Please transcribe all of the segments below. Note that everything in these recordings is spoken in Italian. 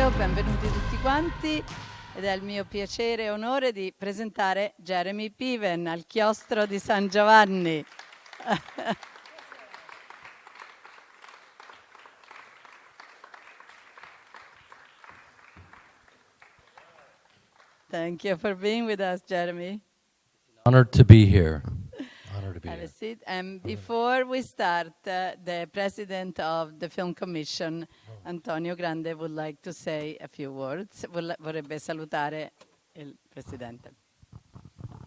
Benvenuto, benvenuti tutti quanti ed è il mio piacere e onore di presentare Jeremy Piven al chiostro di San Giovanni. Thank you for being with us, Jeremy. Honored to be here. Honored to be Have a here. seat. And before we start, the president of the Film Commission, Antonio Grande, would like to say a few words. Vorrebbe salutare il presidente.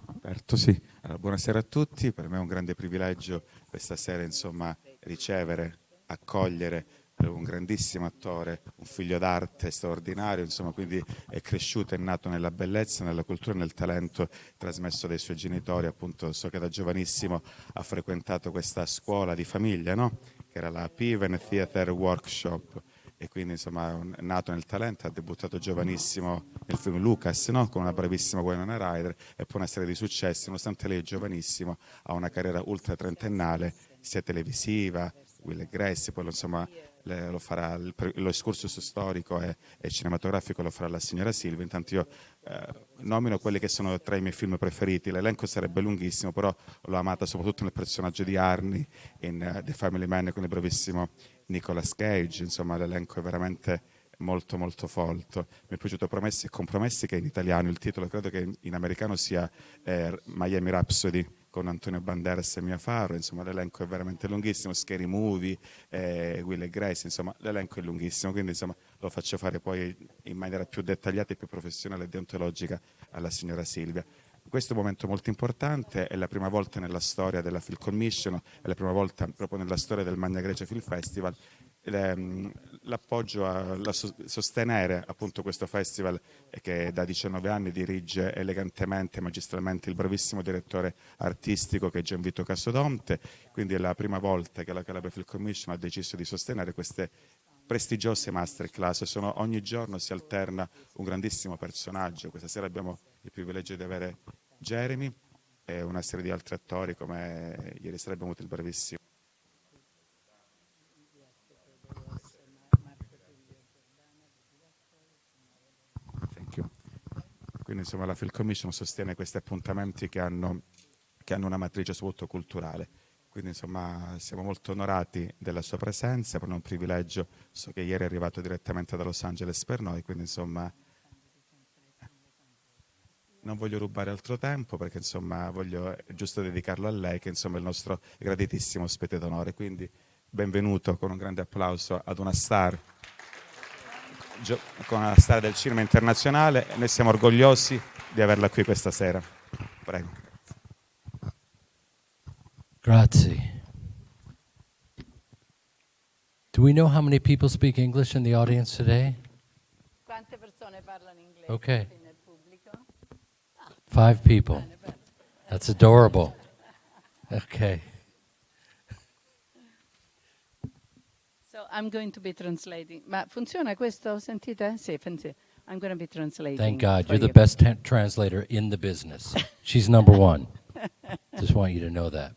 Alberto, sì. Allora, buonasera a tutti, per me è un grande privilegio questa sera ricevere, accogliere un grandissimo attore, un figlio d'arte straordinario, quindi è cresciuto e nato nella bellezza, nella cultura e nel talento trasmesso dai suoi genitori. Appunto, so che da giovanissimo ha frequentato questa scuola di famiglia, no? Che era la Piven Theatre Workshop, e quindi è nato nel talento, ha debuttato giovanissimo nel film Lucas, no? Con una bravissima Winona Ryder, e poi una serie di successi. Nonostante lei è giovanissimo, ha una carriera ultra trentennale, sia televisiva, Will e Grace, poi lo farà l'escursus storico e cinematografico, lo farà la signora Silvia. Intanto io nomino quelli che sono tra i miei film preferiti. L'elenco sarebbe lunghissimo, però l'ho amata soprattutto nel personaggio di Arnie in The Family Man con il bravissimo Nicolas Cage. L'elenco è veramente molto molto folto. Mi è piaciuto Promessi e Compromessi, che in italiano il titolo credo che in americano sia Miami Rhapsody, con Antonio Banderas e Mia Farrow. L'elenco è veramente lunghissimo. Scary Movie, Will e Grace, l'elenco è lunghissimo, quindi lo faccio fare poi in maniera più dettagliata e più professionale e deontologica alla signora Silvia. Questo è un momento molto importante, è la prima volta nella storia della Film Commission, è la prima volta proprio nella storia del Magna Graecia Film Festival. L'appoggio a sostenere appunto questo festival, che da 19 anni dirige elegantemente e magistralmente il bravissimo direttore artistico che è Gianvito Casodonte. Quindi è la prima volta che la Calabria Film Commission ha deciso di sostenere queste prestigiose masterclass. Ogni giorno si alterna un grandissimo personaggio. Questa sera abbiamo il privilegio di avere Jeremy e una serie di altri attori, come ieri sera abbiamo avuto il bravissimo Quindi la Film Commission sostiene questi appuntamenti che hanno una matrice soprattutto culturale. Quindi siamo molto onorati della sua presenza, per un privilegio. So che ieri è arrivato direttamente da Los Angeles per noi, quindi non voglio rubare altro tempo, perché voglio giusto dedicarlo a lei, che è il nostro graditissimo ospite d'onore. Quindi benvenuto con un grande applauso ad una star, con una star del cinema internazionale. Noi siamo orgogliosi di averla qui questa sera. Prego. Grazie. Do we know how many people speak English in the audience today? Quante persone parlano inglese Okay. nel pubblico? 5 people. Bene, bene. That's adorable. Okay. So I'm going to be translating. Ma funziona questo? Sentite? Sì, funziona. I'm going to be translating. Thank God. for You're the you. best translator in the business. She's number one. Just want you to know that.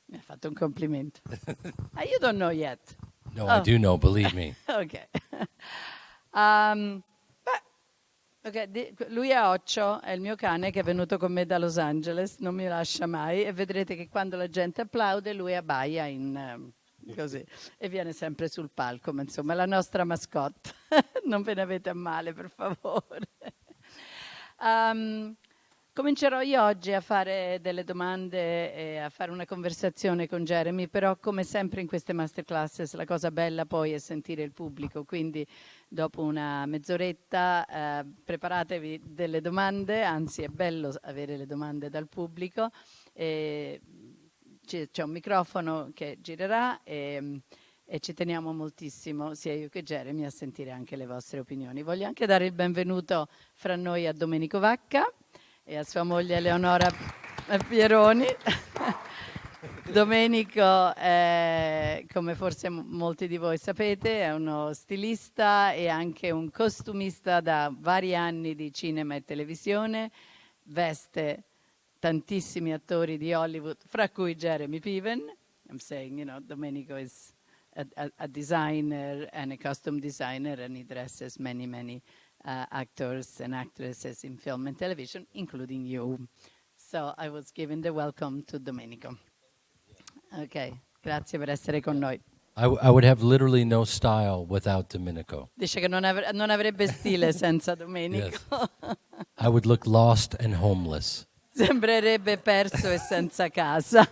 Mi ha fatto un complimento. You don't know yet. No, I do know, believe me. Ok. Lui è Occio, è il mio cane che è venuto con me da Los Angeles, non mi lascia mai, e vedrete che quando la gente applaude lui abbaia così, e viene sempre sul palco, ma insomma è la nostra mascotte. Non ve ne avete a male, per favore. Comincerò io oggi a fare delle domande e a fare una conversazione con Jeremy, però come sempre in queste masterclasses la cosa bella poi è sentire il pubblico, quindi dopo una mezz'oretta preparatevi delle domande, anzi è bello avere le domande dal pubblico. C'è un microfono che girerà e ci teniamo moltissimo, sia io che Jeremy, a sentire anche le vostre opinioni. Voglio anche dare il benvenuto fra noi a Domenico Vacca e a sua moglie Eleonora Pieroni. Domenico, come forse molti di voi sapete, è uno stilista e anche un costumista da vari anni di cinema e televisione, veste tantissimi attori di Hollywood, fra cui Jeremy Piven. I'm saying, Domenico is a designer and a costume designer, and he dresses many actors and actresses in film and television, including you. So I was giving the welcome to Domenico. Ok, grazie per essere con noi. I would have literally no style without Domenico. Dice che non avrebbe stile senza Domenico. Yes. I would look lost and homeless. Sembrerebbe perso e senza casa.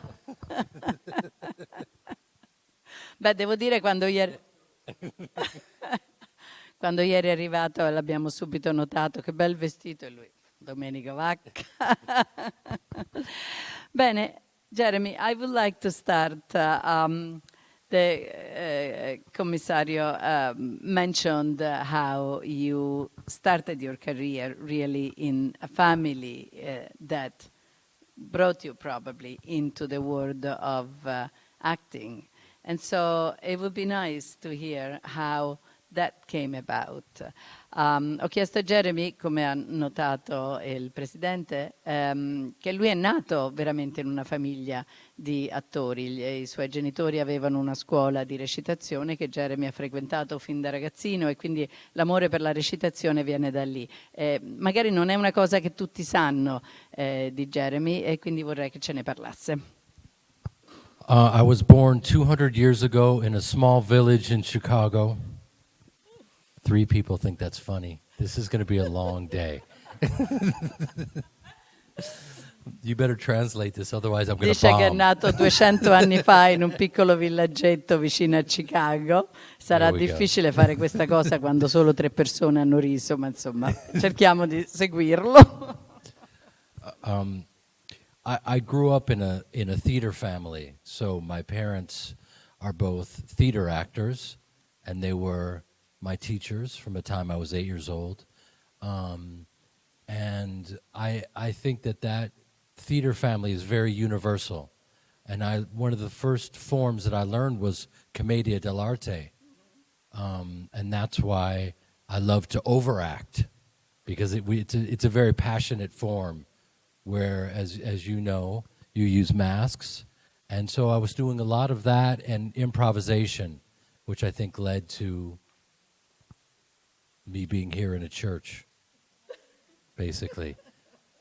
Beh, devo dire, quando ieri è arrivato l'abbiamo subito notato, che bel vestito, e lui, Domenico Vacca. Bene, Jeremy, I would like to start. The commissario mentioned how you started your career really in a family that brought you probably into the world of acting. And so it would be nice to hear how that came about. Ho chiesto a Jeremy, come ha notato il Presidente, che lui è nato veramente in una famiglia di attori. I suoi genitori avevano una scuola di recitazione che Jeremy ha frequentato fin da ragazzino, e quindi l'amore per la recitazione viene da lì. Magari non è una cosa che tutti sanno di Jeremy, e quindi vorrei che ce ne parlasse. I was born 200 years ago in a small village in Chicago. 3 people think that's funny. This is going to be a long day. You better translate this, otherwise I'm going to Dice bomb. che è nato 200 anni fa in un piccolo villaggetto vicino a Chicago. Sarà difficile fare questa cosa quando solo 3 persone hanno riso, ma insomma, cerchiamo di seguirlo. I grew up in a theater family, so my parents are both theater actors, and they were my teachers from the time I was 8 years old. And I think that theater family is very universal. And one of the first forms that I learned was commedia dell'arte. And that's why I love to overact, because it's a very passionate form where, as you know, you use masks. And so I was doing a lot of that and improvisation, which I think led to me being here in a church, basically.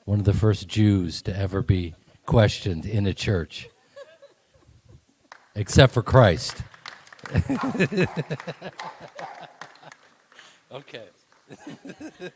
One of the first Jews to ever be questioned in a church, except for Christ. Okay.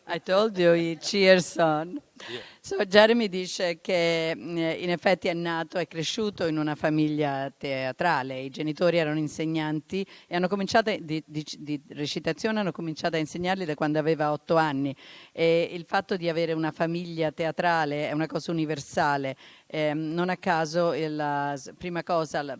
I told you, he cheers on. Yeah. So Jeremy dice che in effetti è cresciuto in una famiglia teatrale. I genitori erano insegnanti e hanno cominciato di recitazione, hanno cominciato a insegnarli da quando aveva 8 anni. E il fatto di avere una famiglia teatrale è una cosa universale. Non a caso la prima cosa, la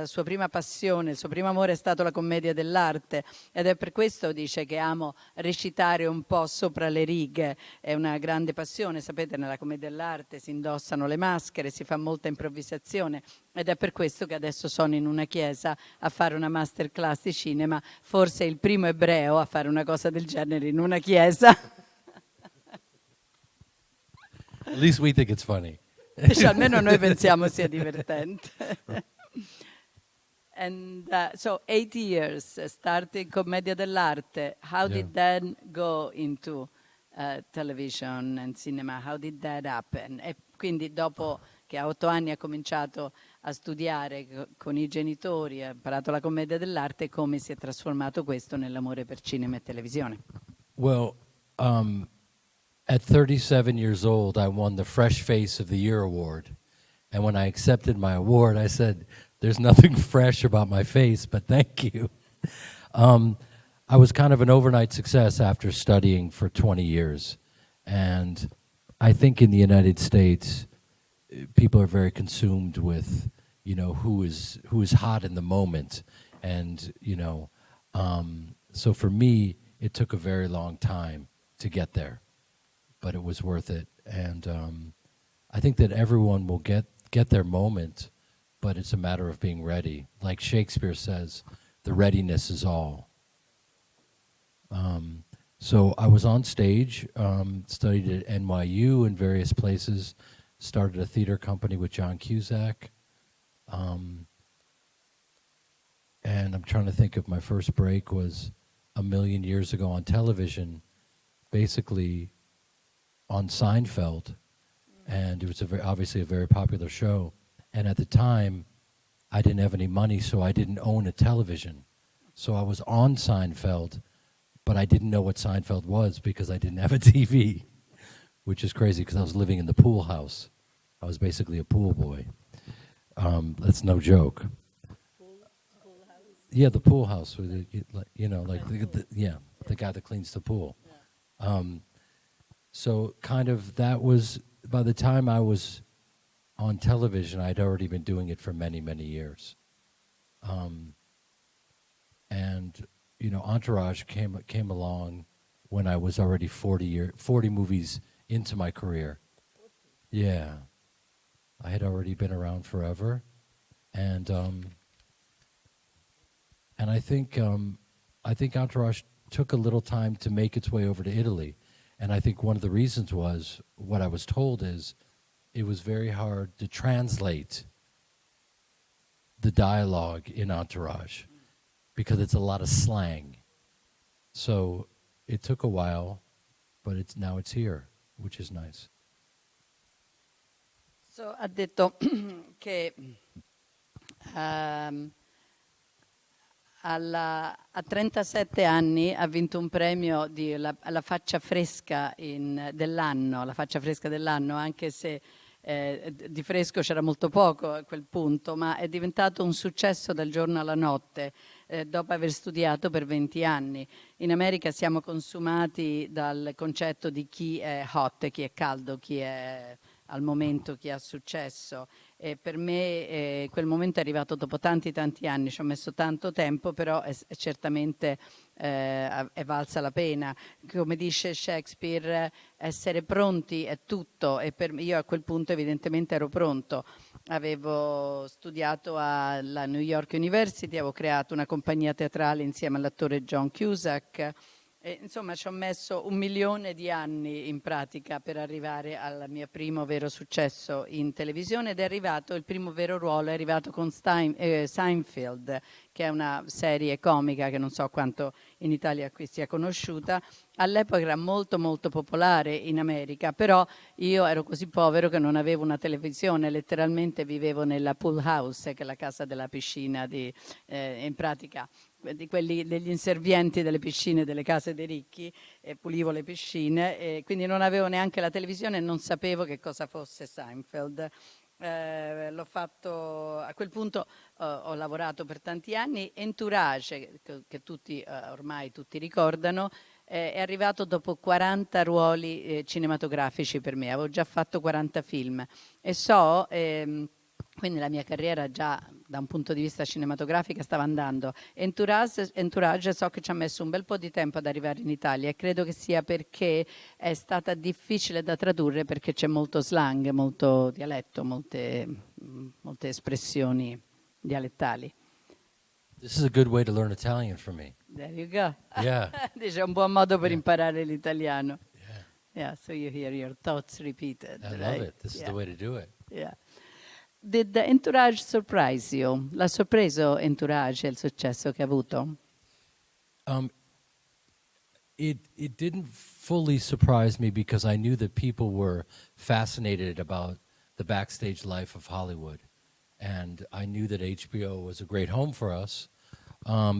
sua prima passione, il suo primo amore è stato la commedia dell'arte, ed è per questo dice che amo recitare un po' sopra le righe. È una grande passione, sapete, nella commedia dell'arte si indossano le maschere, si fa molta improvvisazione, ed è per questo che adesso sono in una chiesa a fare una masterclass di cinema, forse il primo ebreo a fare una cosa del genere in una chiesa. At least we think it's funny. Cioè, almeno noi pensiamo sia divertente. And so 8 years starting commedia dell'arte. How did that go into television and cinema? How did that happen? E quindi dopo che a 8 anni ha cominciato a studiare con i genitori, ha imparato la commedia dell'arte, come si è trasformato questo nell'amore per cinema e televisione? Well, at 37 years old, I won the Fresh Face of the Year award. And when I accepted my award, I said, there's nothing fresh about my face, but thank you. I was kind of an overnight success after studying for 20 years. And I think in the United States, people are very consumed with, who is hot in the moment. And, so for me, it took a very long time to get there. But it was worth it. And I think that everyone will get their moment, but it's a matter of being ready. Like Shakespeare says, the readiness is all. So I was on stage, studied at NYU in various places, started a theater company with John Cusack. and I'm trying to think if my first break was a million years ago on television, basically on Seinfeld, and it was obviously a very popular show. And at the time, I didn't have any money, so I didn't own a television. So I was on Seinfeld, but I didn't know what Seinfeld was because I didn't have a TV, which is crazy because I was living in the pool house. I was basically a pool boy. That's no joke. Yeah, the pool house, with the guy that cleans the pool. So kind of that was, by the time I was on television, I'd already been doing it for many, many years. And, Entourage came along when I was already 40 movies into my career. Yeah. I had already been around forever. And I think Entourage took a little time to make its way over to Italy. And I think one of the reasons was, what I was told is, it was very hard to translate the dialogue in Entourage because it's a lot of slang. So it took a while, but now it's here, which is nice. So, ha detto che a 37 anni ha vinto un premio alla faccia fresca dell'anno, la faccia fresca dell'anno, anche se di fresco c'era molto poco a quel punto, ma è diventato un successo dal giorno alla notte, dopo aver studiato per 20 anni. In America siamo consumati dal concetto di chi è hot, chi è caldo, chi è al momento, chi ha successo. E per me quel momento è arrivato dopo tanti anni, ci ho messo tanto tempo, però è certamente è valsa la pena. Come dice Shakespeare, essere pronti è tutto, e io a quel punto evidentemente ero pronto. Avevo studiato alla New York University, avevo creato una compagnia teatrale insieme all'attore John Cusack. Insomma, ci ho messo 1 milione di anni in pratica per arrivare al mio primo vero successo in televisione, ed è arrivato, il primo vero ruolo è arrivato con Seinfeld, che è una serie comica che non so quanto in Italia qui sia conosciuta. All'epoca era molto molto popolare in America, però io ero così povero che non avevo una televisione, letteralmente vivevo nella pool house, che è la casa della piscina, in pratica degli inservienti delle piscine delle case dei ricchi, pulivo le piscine, quindi non avevo neanche la televisione e non sapevo che cosa fosse Seinfeld. L'ho fatto, a quel punto ho lavorato per tanti anni. Entourage, che ormai tutti ricordano, è arrivato dopo 40 ruoli cinematografici per me. Avevo già fatto 40 film e quindi la mia carriera già da un punto di vista cinematografico stava andando. Entourage so che ci ha messo un bel po' di tempo ad arrivare in Italia, e credo che sia perché è stata difficile da tradurre, perché c'è molto slang, molto dialetto, molte espressioni dialettali. This is a good way to learn Italian for me. There you go. Yeah. Dice, è un buon modo per imparare l'italiano. Yeah. Yeah, so you hear your thoughts repeated. I right? love it. This is the way to do it. Yeah. Did the Entourage surprise you? L'ha sorpreso Entourage il successo che ha avuto? It didn't fully surprise me because I knew that people were fascinated about the backstage life of Hollywood. And I knew that HBO was a great home for us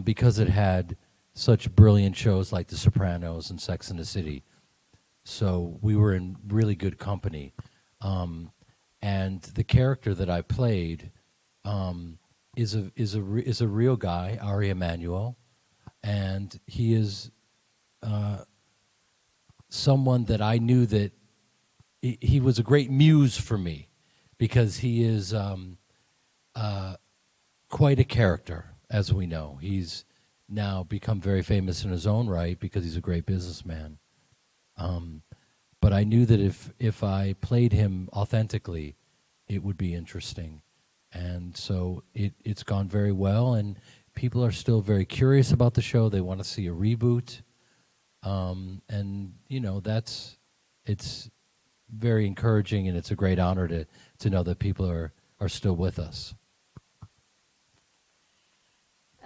because it had such brilliant shows like The Sopranos and Sex and the City. So we were in really good company. And the character that I played is a real guy, Ari Emanuel, and he is someone that I knew that he was a great muse for me, because he is quite a character, as we know. He's now become very famous in his own right because he's a great businessman. But I knew that if I played him authentically, it would be interesting. And so it's gone very well, and people are still very curious about the show. They want to see a reboot. And, it's very encouraging, and it's a great honor to know that people are still with us.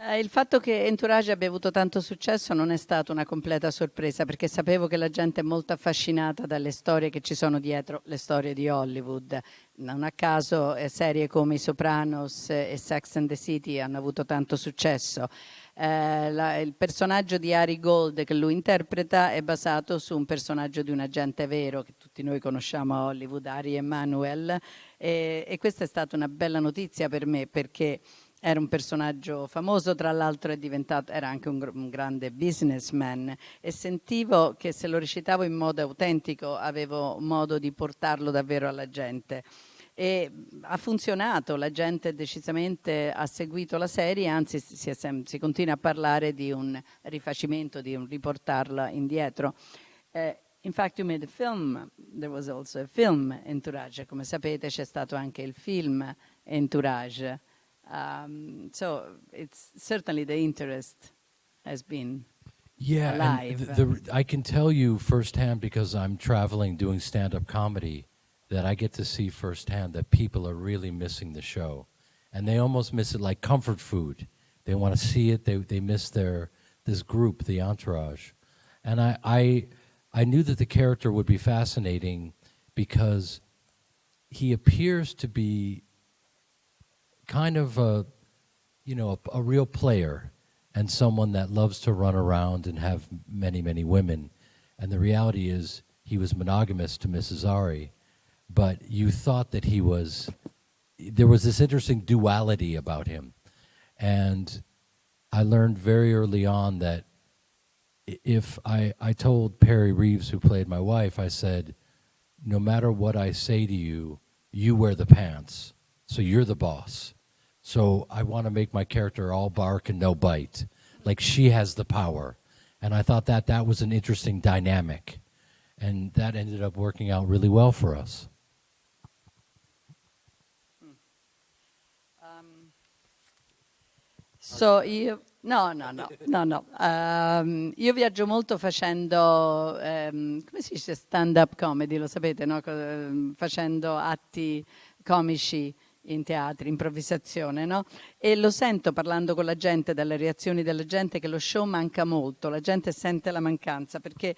Il fatto che Entourage abbia avuto tanto successo non è stata una completa sorpresa, perché sapevo che la gente è molto affascinata dalle storie che ci sono dietro le storie di Hollywood. Non a caso serie come I Sopranos e Sex and the City hanno avuto tanto successo. Il personaggio di Ari Gold che lui interpreta è basato su un personaggio di un agente vero che tutti noi conosciamo a Hollywood, Ari Emanuel, e questa è stata una bella notizia per me, perché era un personaggio famoso, tra l'altro era anche un grande businessman, e sentivo che se lo recitavo in modo autentico avevo modo di portarlo davvero alla gente. E ha funzionato, la gente decisamente ha seguito la serie, anzi si continua a parlare di un rifacimento, di un riportarla indietro. In fact, you made a film, there was also a film Entourage, come sapete c'è stato anche il film Entourage. So it's certainly the interest has been Yeah, alive. and I can tell you firsthand, because I'm traveling doing stand-up comedy, that I get to see firsthand that people are really missing the show. And they almost miss it like comfort food. They want to see it. They miss this group, the entourage. And I knew that the character would be fascinating because he appears to be kind of a real player and someone that loves to run around and have many, many women. And the reality is he was monogamous to Mrs. Ari, but you thought that there was this interesting duality about him. And I learned very early on that if I told Perry Reeves, who played my wife, I said, no matter what I say to you, you wear the pants, so you're the boss. So I want to make my character all bark and no bite, like she has the power. And I thought that was an interesting dynamic, and that ended up working out really well for us. Io viaggio molto facendo, come si dice, stand-up comedy, lo sapete, no? Facendo atti comici in teatri, improvvisazione, no? E lo sento parlando con la gente, dalle reazioni della gente, che lo show manca molto, la gente sente la mancanza, perché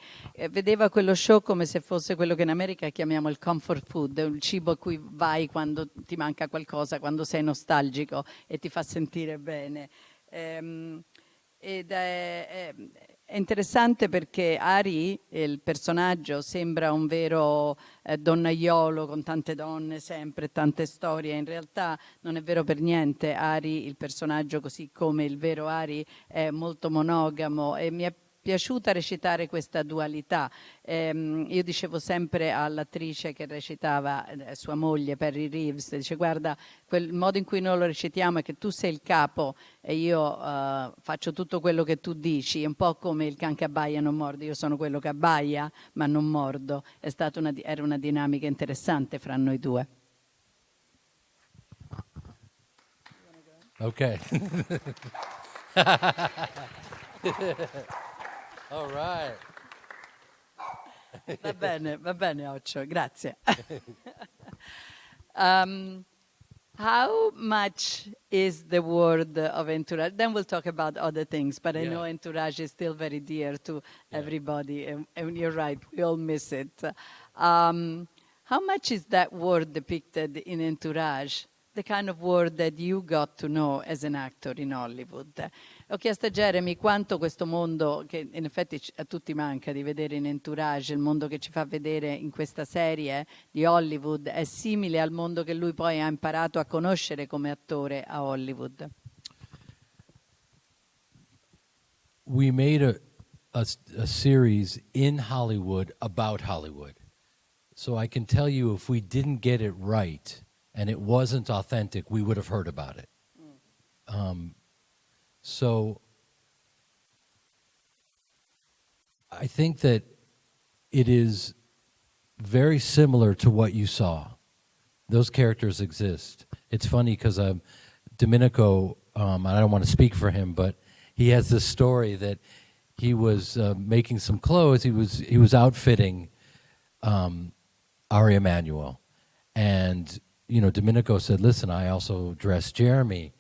vedeva quello show come se fosse quello che in America chiamiamo il comfort food, il cibo a cui vai quando ti manca qualcosa, quando sei nostalgico e ti fa sentire bene. Ed è interessante perché Ari, il personaggio, sembra un vero donnaiolo con tante donne sempre, tante storie. In realtà non è vero per niente. Ari, il personaggio, così come il vero Ari, è molto monogamo, e mi è piaciuta recitare questa dualità. Io dicevo sempre all'attrice che recitava sua moglie, Perry Reeves, dice: guarda, quel modo in cui noi lo recitiamo è che tu sei il capo e io faccio tutto quello che tu dici, è un po' come il can che abbaia e non morde, io sono quello che abbaia ma non mordo. Era una dinamica interessante fra noi due. Okay. All right. Va bene, Occio, grazie. How much is the word of Entourage? Then we'll talk about other things, but I know Entourage is still very dear to everybody, and you're right, we all miss it. How much is that word depicted in Entourage? The kind of word that you got to know as an actor in Hollywood. Ho chiesto a Jeremy quanto questo mondo, che in effetti a tutti manca di vedere in Entourage, il mondo che ci fa vedere in questa serie di Hollywood, è simile al mondo che lui poi ha imparato a conoscere come attore a Hollywood. We made a series in Hollywood about Hollywood. So I can tell you, if we didn't get it right and it wasn't authentic, we would have heard about it. So I think that it is very similar to what you saw. Those characters exist. It's funny because Domenico, I don't want to speak for him, but he has this story that he was making some clothes. He was outfitting Ari Emanuel, and Domenico said, "Listen, I also dress Jeremy."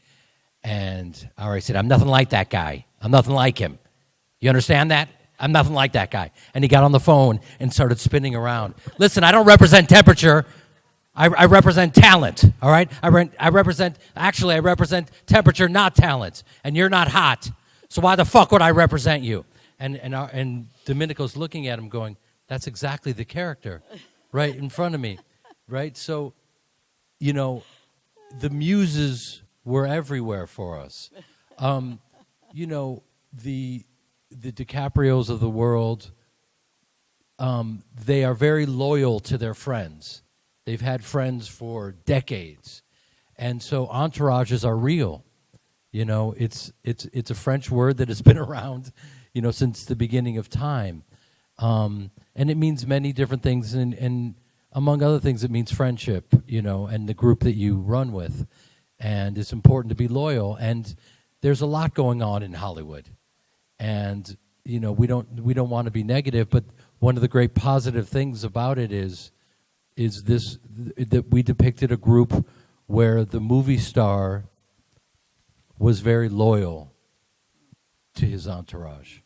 And Ari said, I'm nothing like that guy. I'm nothing like him. You understand that? I'm nothing like that guy. And he got on the phone and started spinning around. Listen, I don't represent temperature. I represent talent, all right? I represent temperature, not talent. And you're not hot. So why the fuck would I represent you? And Domenico's looking at him going, that's exactly the character right in front of me, right? So, you know, the muses were everywhere for us. You know, the DiCaprios of the world, they are very loyal to their friends. They've had friends for decades. And so entourages are real. You know, it's a French word that has been around, you know, since the beginning of time. And it means many different things. And among other things, it means friendship, you know, and the group that you run with. And it's important to be loyal. And there's a lot going on in Hollywood. And, you know, we don't want to be negative, but one of the great positive things about it is this, that we depicted a group where the movie star was very loyal to his entourage.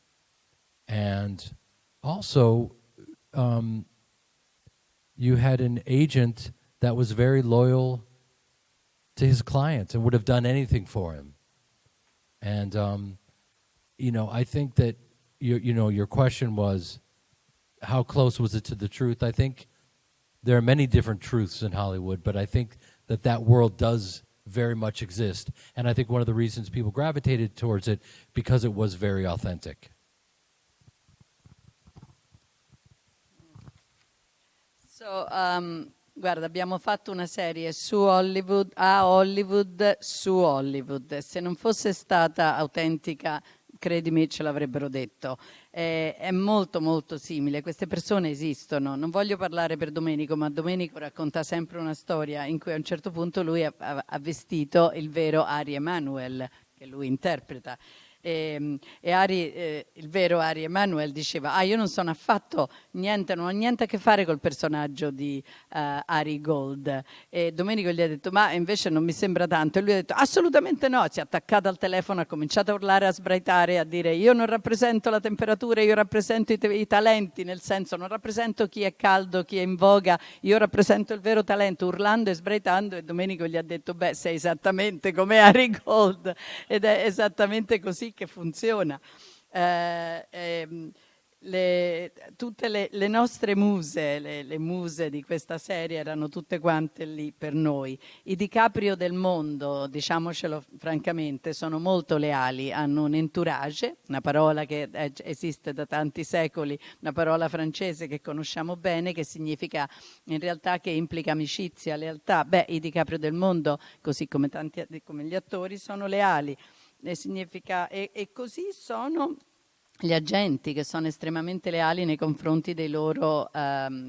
And also, you had an agent that was very loyal to his clients and would have done anything for him. And, you know, I think that, your question was, how close was it to the truth? I think there are many different truths in Hollywood, but I think that world does very much exist. And I think one of the reasons people gravitated towards it, because it was very authentic. So, guarda, abbiamo fatto una serie su Hollywood, a Hollywood, su Hollywood. Se non fosse stata autentica, credimi, ce l'avrebbero detto. È molto molto simile, queste persone esistono. Non voglio parlare per Domenico, ma Domenico racconta sempre una storia in cui a un certo punto lui ha vestito il vero Ari Emanuel, che lui interpreta. E Ari, il vero Ari Emanuel diceva: io non sono affatto niente, non ho niente a che fare col personaggio di Ari Gold. E Domenico gli ha detto: ma invece non mi sembra tanto. E lui ha detto: assolutamente no. Si è attaccato al telefono, ha cominciato a urlare, a sbraitare, a dire: io non rappresento la temperatura, io rappresento i talenti, nel senso non rappresento chi è caldo, chi è in voga, io rappresento il vero talento, urlando e sbraitando. E Domenico gli ha detto: beh, sei esattamente come Ari Gold. Ed è esattamente così che funziona. Tutte le nostre muse, le muse di questa serie erano tutte quante lì per noi. I DiCaprio del mondo, diciamocelo francamente, sono molto leali, hanno un entourage, una parola che esiste da tanti secoli, una parola francese che conosciamo bene, che significa in realtà, che implica amicizia, lealtà. Beh, i DiCaprio del mondo, così come come gli attori, sono leali. Significa, e così sono gli agenti, che sono estremamente leali nei confronti dei loro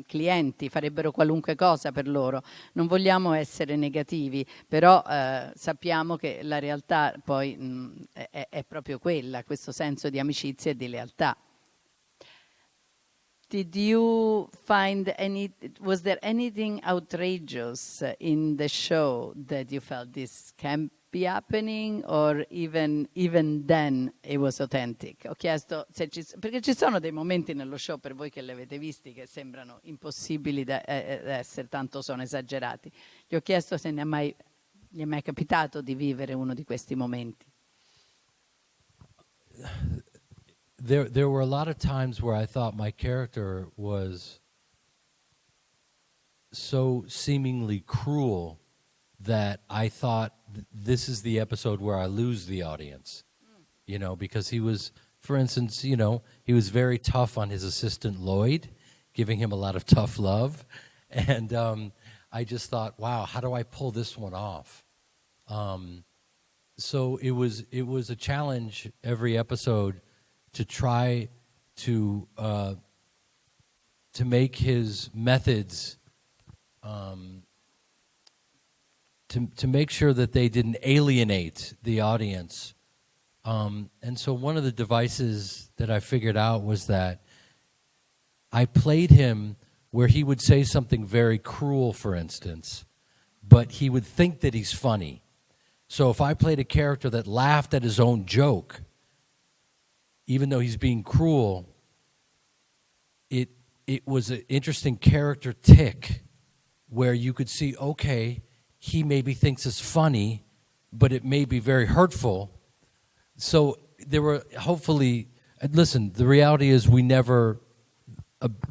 clienti, farebbero qualunque cosa per loro. Non vogliamo essere negativi, però sappiamo che la realtà poi è proprio quella, questo senso di amicizia e di lealtà. Did you find was there anything outrageous in the show that you felt this can be happening, or even then it was authentic? Ho chiesto perché ci sono dei momenti nello show, per voi che li avete visti, che sembrano impossibili da essere, tanto sono esagerati. Gli ho chiesto se gli è mai capitato di vivere uno di questi momenti. There were a lot of times where I thought my character was so seemingly cruel that I thought this is the episode where I lose the audience, you know, because he was, for instance, you know, he was very tough on his assistant Lloyd, giving him a lot of tough love. And I just thought, wow, how do I pull this one off? So it was a challenge every episode to try to make his methods, to make sure that they didn't alienate the audience. And so one of the devices that I figured out was that I played him where he would say something very cruel, for instance, but he would think that he's funny. So if I played a character that laughed at his own joke, even though he's being cruel, it was an interesting character tick where you could see, okay, he maybe thinks it's funny, but it may be very hurtful. So there were hopefully, listen, the reality is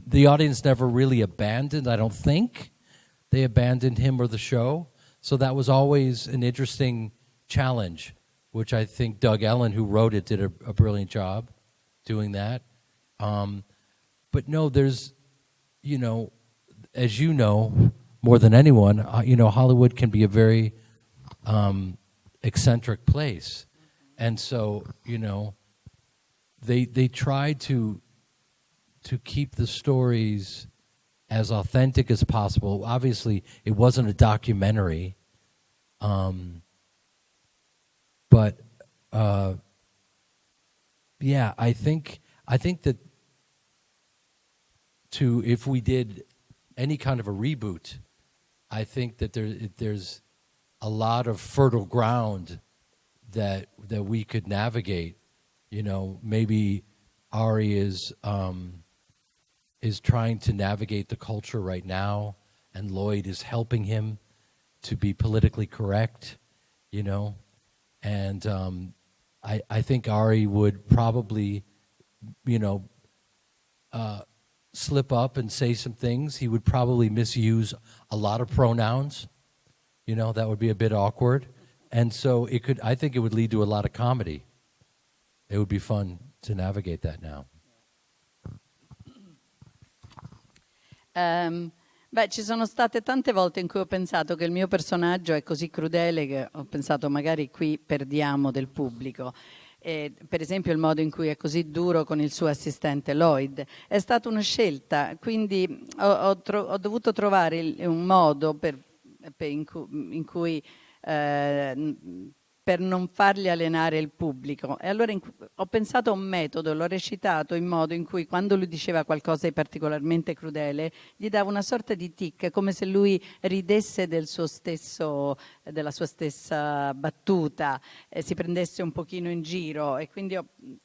the audience never really abandoned, I don't think. They abandoned him or the show. So that was always an interesting challenge, which I think Doug Ellen, who wrote it, did a brilliant job doing that. But no, there's, as you know, more than anyone, Hollywood can be a very eccentric place. And so, they tried to keep the stories as authentic as possible. Obviously, it wasn't a documentary. But yeah, I think that if we did any kind of a reboot, I think that there's a lot of fertile ground that we could navigate. Maybe Ari is trying to navigate the culture right now, and Lloyd is helping him to be politically correct, and I think Ari would probably, slip up and say some things. He would probably misuse a lot of pronouns. That would be a bit awkward. And so I think it would lead to a lot of comedy. It would be fun to navigate that now. Ci sono state tante volte in cui ho pensato che il mio personaggio è così crudele che ho pensato magari qui perdiamo del pubblico. Per esempio il modo in cui è così duro con il suo assistente Lloyd è stata una scelta, quindi ho dovuto trovare un modo in cui per non fargli alienare il pubblico. E allora ho pensato a un metodo, l'ho recitato in modo in cui quando lui diceva qualcosa di particolarmente crudele, gli dava una sorta di tic, come se lui ridesse della sua stessa battuta, si prendesse un pochino in giro, e quindi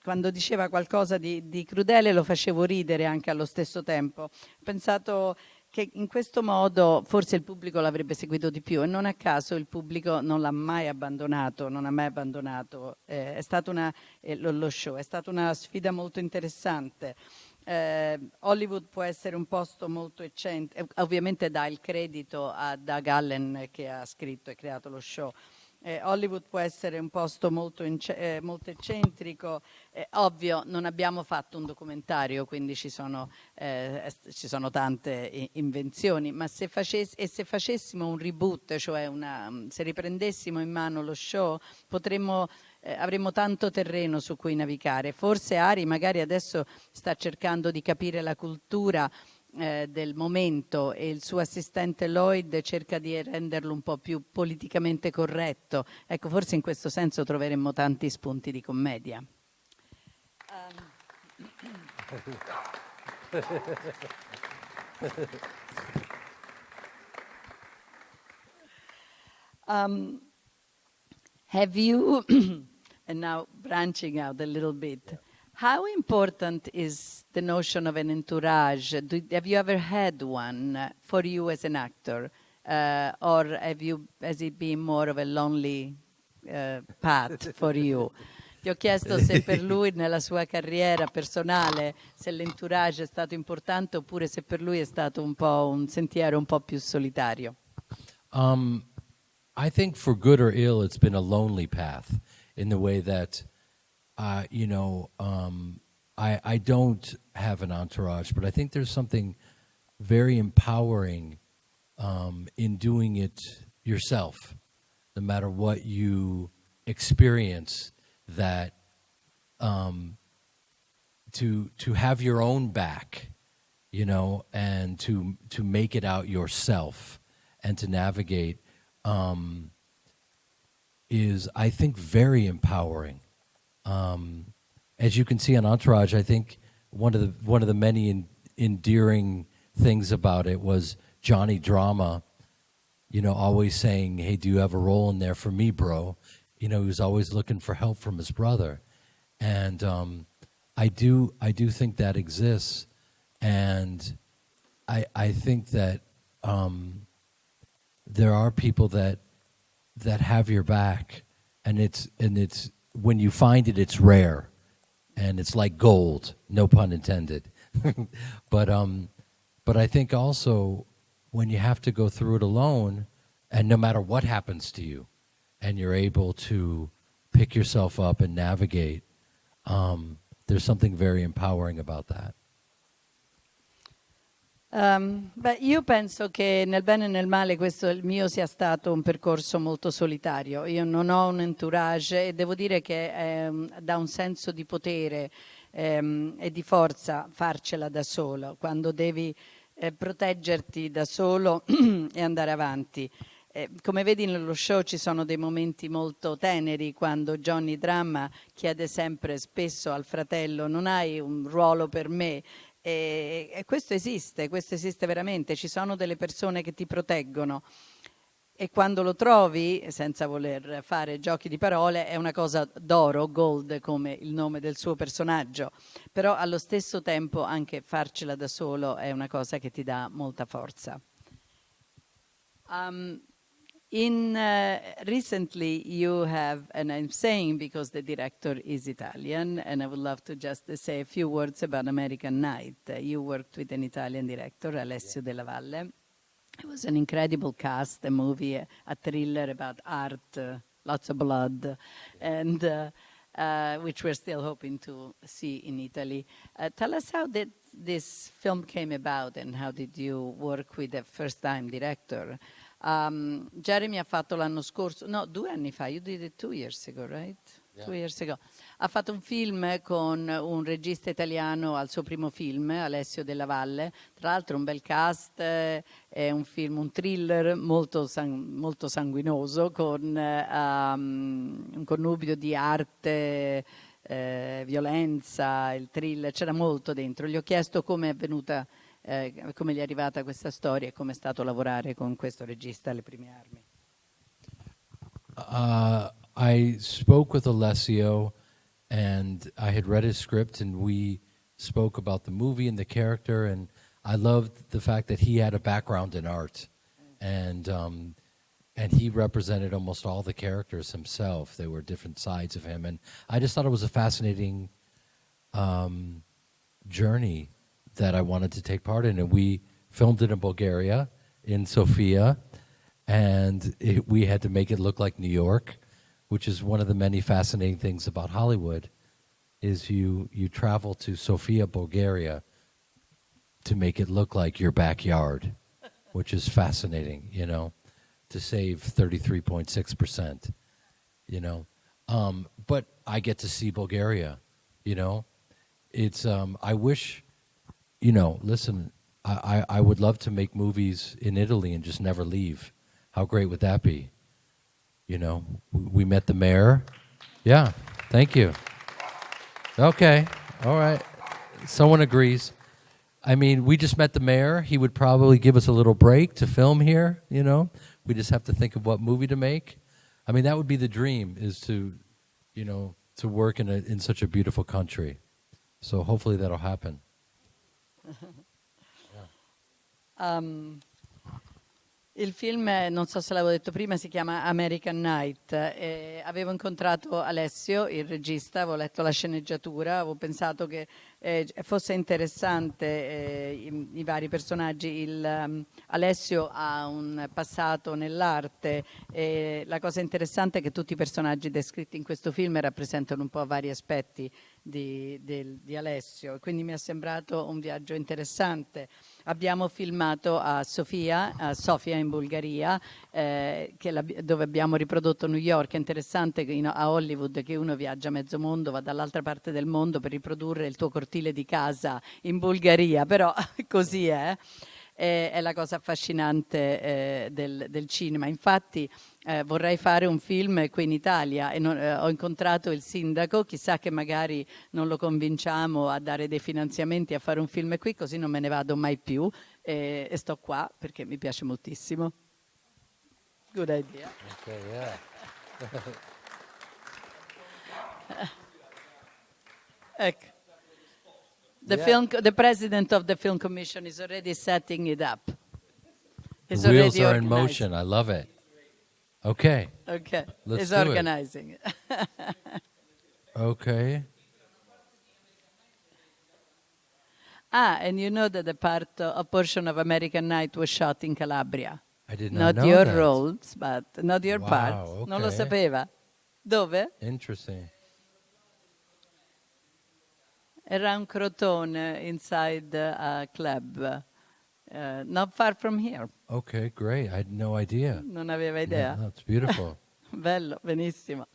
quando diceva qualcosa di crudele lo facevo ridere anche allo stesso tempo. Ho pensato che in questo modo forse il pubblico l'avrebbe seguito di più, e non a caso il pubblico non l'ha mai abbandonato, non ha mai abbandonato. È stata lo show è stata una sfida molto interessante. Hollywood può essere un posto molto eccentrico, ovviamente dà il credito a Doug Allen che ha scritto e creato lo show. Hollywood può essere un posto molto eccentrico. Ovvio, non abbiamo fatto un documentario, quindi ci sono tante invenzioni, ma se facessimo un reboot, cioè se riprendessimo in mano lo show, avremmo tanto terreno su cui navigare. Forse Ari magari adesso sta cercando di capire la cultura del momento, e il suo assistente Lloyd cerca di renderlo un po' più politicamente corretto. Ecco, forse in questo senso troveremmo tanti spunti di commedia. Have you, and now branching out a little bit, how important is the notion of an entourage? Have you ever had one for you as an actor? Or has it been more of a lonely path for you? Ti ho chiesto se per lui nella sua carriera personale, se l'entourage è stato importante, oppure se per lui è stato un po' un sentiero un po' più solitario. I think for good or ill, it's been a lonely path in the way that I don't have an entourage, but I think there's something very empowering in doing it yourself, no matter what you experience, that to have your own back, and to make it out yourself and to navigate is, I think, very empowering. As you can see on Entourage, I think one of the many endearing things about it was Johnny Drama always saying, "Hey, do you have a role in there for me, bro?" He was always looking for help from his brother, and I do think that exists, and I think that there are people that have your back, and it's when you find it, it's rare, and it's like gold, no pun intended. but I think also when you have to go through it alone, and no matter what happens to you, and you're able to pick yourself up and navigate, there's something very empowering about that. Io penso che nel bene e nel male questo il mio sia stato un percorso molto solitario. Io non ho un entourage e devo dire che dà un senso di potere e di forza farcela da solo, quando devi proteggerti da solo e andare avanti. Come vedi nello show ci sono dei momenti molto teneri quando Johnny Dramma chiede spesso al fratello: non hai un ruolo per me? E questo esiste veramente, ci sono delle persone che ti proteggono e quando lo trovi, senza voler fare giochi di parole, è una cosa d'oro, gold come il nome del suo personaggio, però allo stesso tempo anche farcela da solo è una cosa che ti dà molta forza. Recently you have, and I'm saying because the director is Italian, and I would love to just say a few words about American Night. You worked with an Italian director, Alessio Della Valle. It was an incredible cast, a movie, a thriller about art, lots of blood, and which we're still hoping to see in Italy. Tell us how this film came about and how did you work with a first-time director? Jeremy ha fatto l'anno scorso, no, 2 anni fa, you did it 2 years ago, right? Yeah. 2 years ago. Ha fatto un film con un regista italiano al suo primo film, Alessio Della Valle, tra l'altro un bel cast, è un film, un thriller molto sanguinoso, con un connubio di arte, violenza, il thriller, c'era molto dentro. Gli ho chiesto come è venuta, come gli è arrivata questa storia e come è stato lavorare con questo regista alle prime armi. I spoke with Alessio, and I had read his script, and we spoke about the movie and the character, and I loved the fact that he had a background in art, and he represented almost all the characters himself. They were different sides of him, and I just thought it was a fascinating journey that I wanted to take part in. And we filmed it in Bulgaria, in Sofia, and we had to make it look like New York, which is one of the many fascinating things about Hollywood, is you travel to Sofia, Bulgaria, to make it look like your backyard, which is fascinating, to save 33.6%, But I get to see Bulgaria, It's, I wish, listen, I would love to make movies in Italy and just never leave. How great would that be? We met the mayor. Yeah, thank you. Okay, all right. Someone agrees. I mean, we just met the mayor. He would probably give us a little break to film here, We just have to think of what movie to make. I mean, that would be the dream, is to, to work in such a beautiful country. So hopefully that'll happen. Il film, non so se l'avevo detto prima, si chiama American Night. Avevo incontrato Alessio, il regista, avevo letto la sceneggiatura, avevo pensato che fosse interessante i vari personaggi. Alessio ha un passato nell'arte e la cosa interessante è che tutti i personaggi descritti in questo film rappresentano un po' vari aspetti di Alessio, quindi mi è sembrato un viaggio interessante. Abbiamo filmato a Sofia in Bulgaria, dove abbiamo riprodotto New York. È interessante che a Hollywood che uno viaggia mezzo mondo, va dall'altra parte del mondo per riprodurre il tuo cortile di casa in Bulgaria, però così è la cosa affascinante del cinema. Infatti vorrei fare un film qui in Italia e ho incontrato il sindaco, chissà che magari non lo convinciamo a dare dei finanziamenti a fare un film qui, così non me ne vado mai più e sto qua perché mi piace moltissimo. Good idea. Okay, yeah. Ecco. Yeah. The president of the film commission is already setting it up. The He's wheels already are in organizing. motion. I love it. Okay. Okay, Let's he's do it. organizing it. Okay. And you know that a portion of American Night was shot in Calabria. I did not Not know your that. roles, but not your Wow, parts. Non lo okay. sapeva. Dove? Interesting. Era un crotone inside a club, not far from here. Okay, great. I had no idea. Non aveva idea. No, that's beautiful. Bello, benissimo.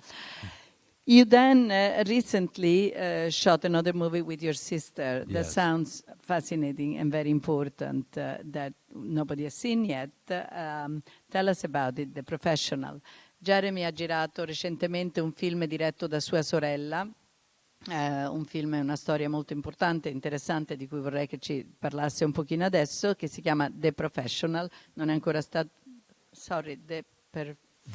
You then recently shot another movie with your sister that Yes. sounds fascinating and very important that nobody has seen yet. Tell us about it, The Professional. Jeremy ha girato recentemente un film diretto da sua sorella. Un film è una storia molto importante e interessante di cui vorrei che ci parlasse un pochino adesso, che si chiama The Professional. Non è ancora stato... Sorry, The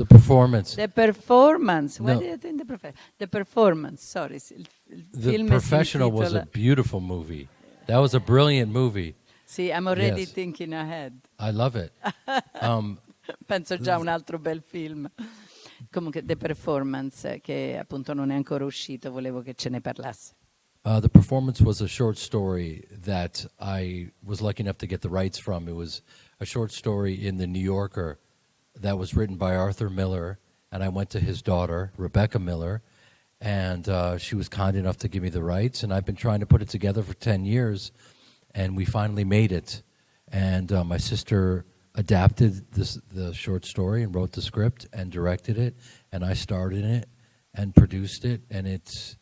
performance. The Performance. Why No. did I think The Professional? The Performance, sorry. Il The film Professional was a si intitola... beautiful movie. That was a brilliant movie. Sì, I'm already Yes. thinking ahead. I love it. Penso già a un altro bel film. Comunque, The Performance, che appunto non è ancora uscito, volevo che ce ne parlasse. The Performance was a short story that I was lucky enough to get the rights from. It was a short story in the New Yorker that was written by Arthur Miller, and I went to his daughter, Rebecca Miller, and she was kind enough to give me the rights, and I've been trying to put it together for 10 years, and we finally made it. And my sister adapted the short story and wrote the script and directed it, and I starred in it and produced it, and it's...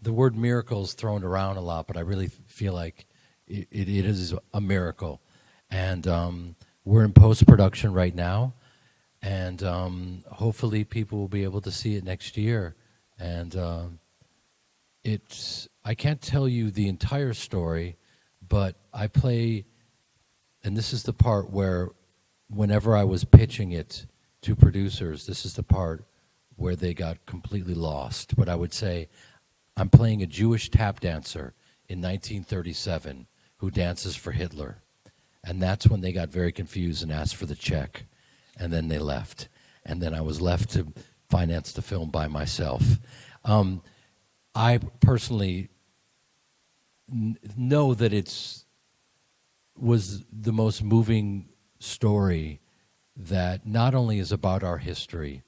The word miracle is thrown around a lot, but I really feel like it is a miracle. And we're in post-production right now, and hopefully people will be able to see it next year. And I can't tell you the entire story, but I play, and this is the part where whenever I was pitching it to producers, this is the part where they got completely lost. But I would say, I'm playing a Jewish tap dancer in 1937 who dances for Hitler. And that's when they got very confused and asked for the check. And then they left. And then I was left to finance the film by myself. I personally know that was the most moving story that not only is about our history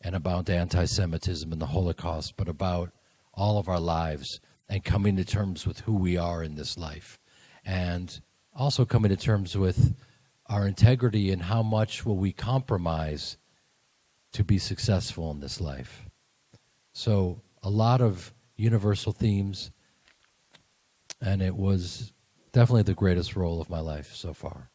and about anti-Semitism and the Holocaust, but about all of our lives and coming to terms with who we are in this life, and also coming to terms with our integrity and how much will we compromise to be successful in this life. So a lot of universal themes, and it was definitely the greatest role of my life so far.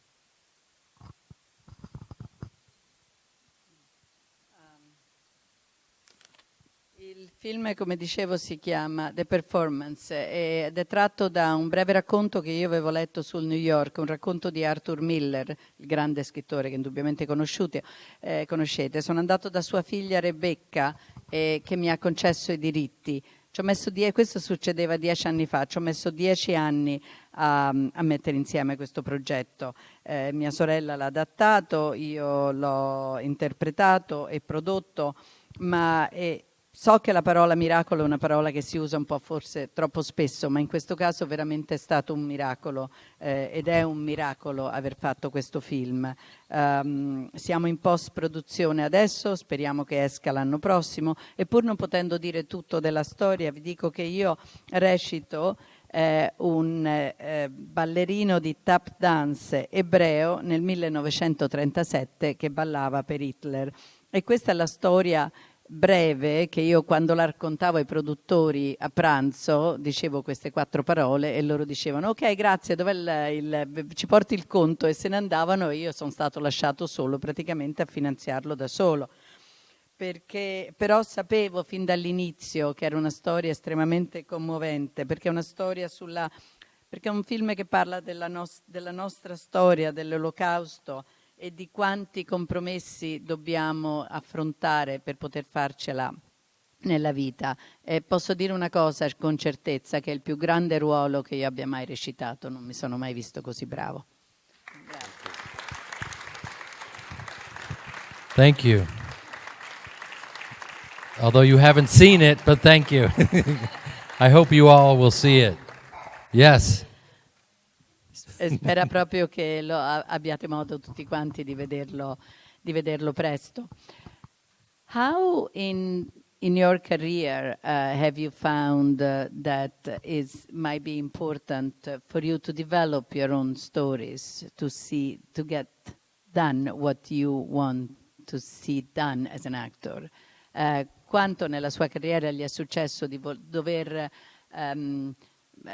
Il film, come dicevo, si chiama The Performance ed è tratto da un breve racconto che io avevo letto sul New York, un racconto di Arthur Miller, il grande scrittore che indubbiamente conoscete. Sono andato da sua figlia Rebecca che mi ha concesso i diritti. Questo succedeva 10 anni fa, ci ho messo 10 anni a mettere insieme questo progetto. Mia sorella l'ha adattato, io l'ho interpretato e prodotto, ma so che la parola miracolo è una parola che si usa un po' forse troppo spesso, ma in questo caso veramente è stato un miracolo ed è un miracolo aver fatto questo film. Siamo in post-produzione adesso, speriamo che esca l'anno prossimo, e pur non potendo dire tutto della storia, vi dico che io recito un ballerino di tap dance ebreo nel 1937 che ballava per Hitler. E questa è la storia breve che io, quando la raccontavo ai produttori a pranzo, dicevo queste 4 parole e loro dicevano ok, grazie, ci porti il conto, e se ne andavano, e io sono stato lasciato solo praticamente a finanziarlo da solo, perché però sapevo fin dall'inizio che era una storia estremamente commovente, perché è una storia perché è un film che parla della nostra storia, dell'Olocausto, e di quanti compromessi dobbiamo affrontare per poter farcela nella vita. Posso dire una cosa con certezza, che è il più grande ruolo che io abbia mai recitato, non mi sono mai visto così bravo. Grazie. Thank you. Although you haven't seen it, but thank you. I hope you all will see it. Yes. E spera proprio che abbiate modo tutti quanti di vederlo presto. How in your career have you found that might be important for you to develop your own stories, to get done what you want to see done as an actor? Quanto nella sua carriera gli è successo di dover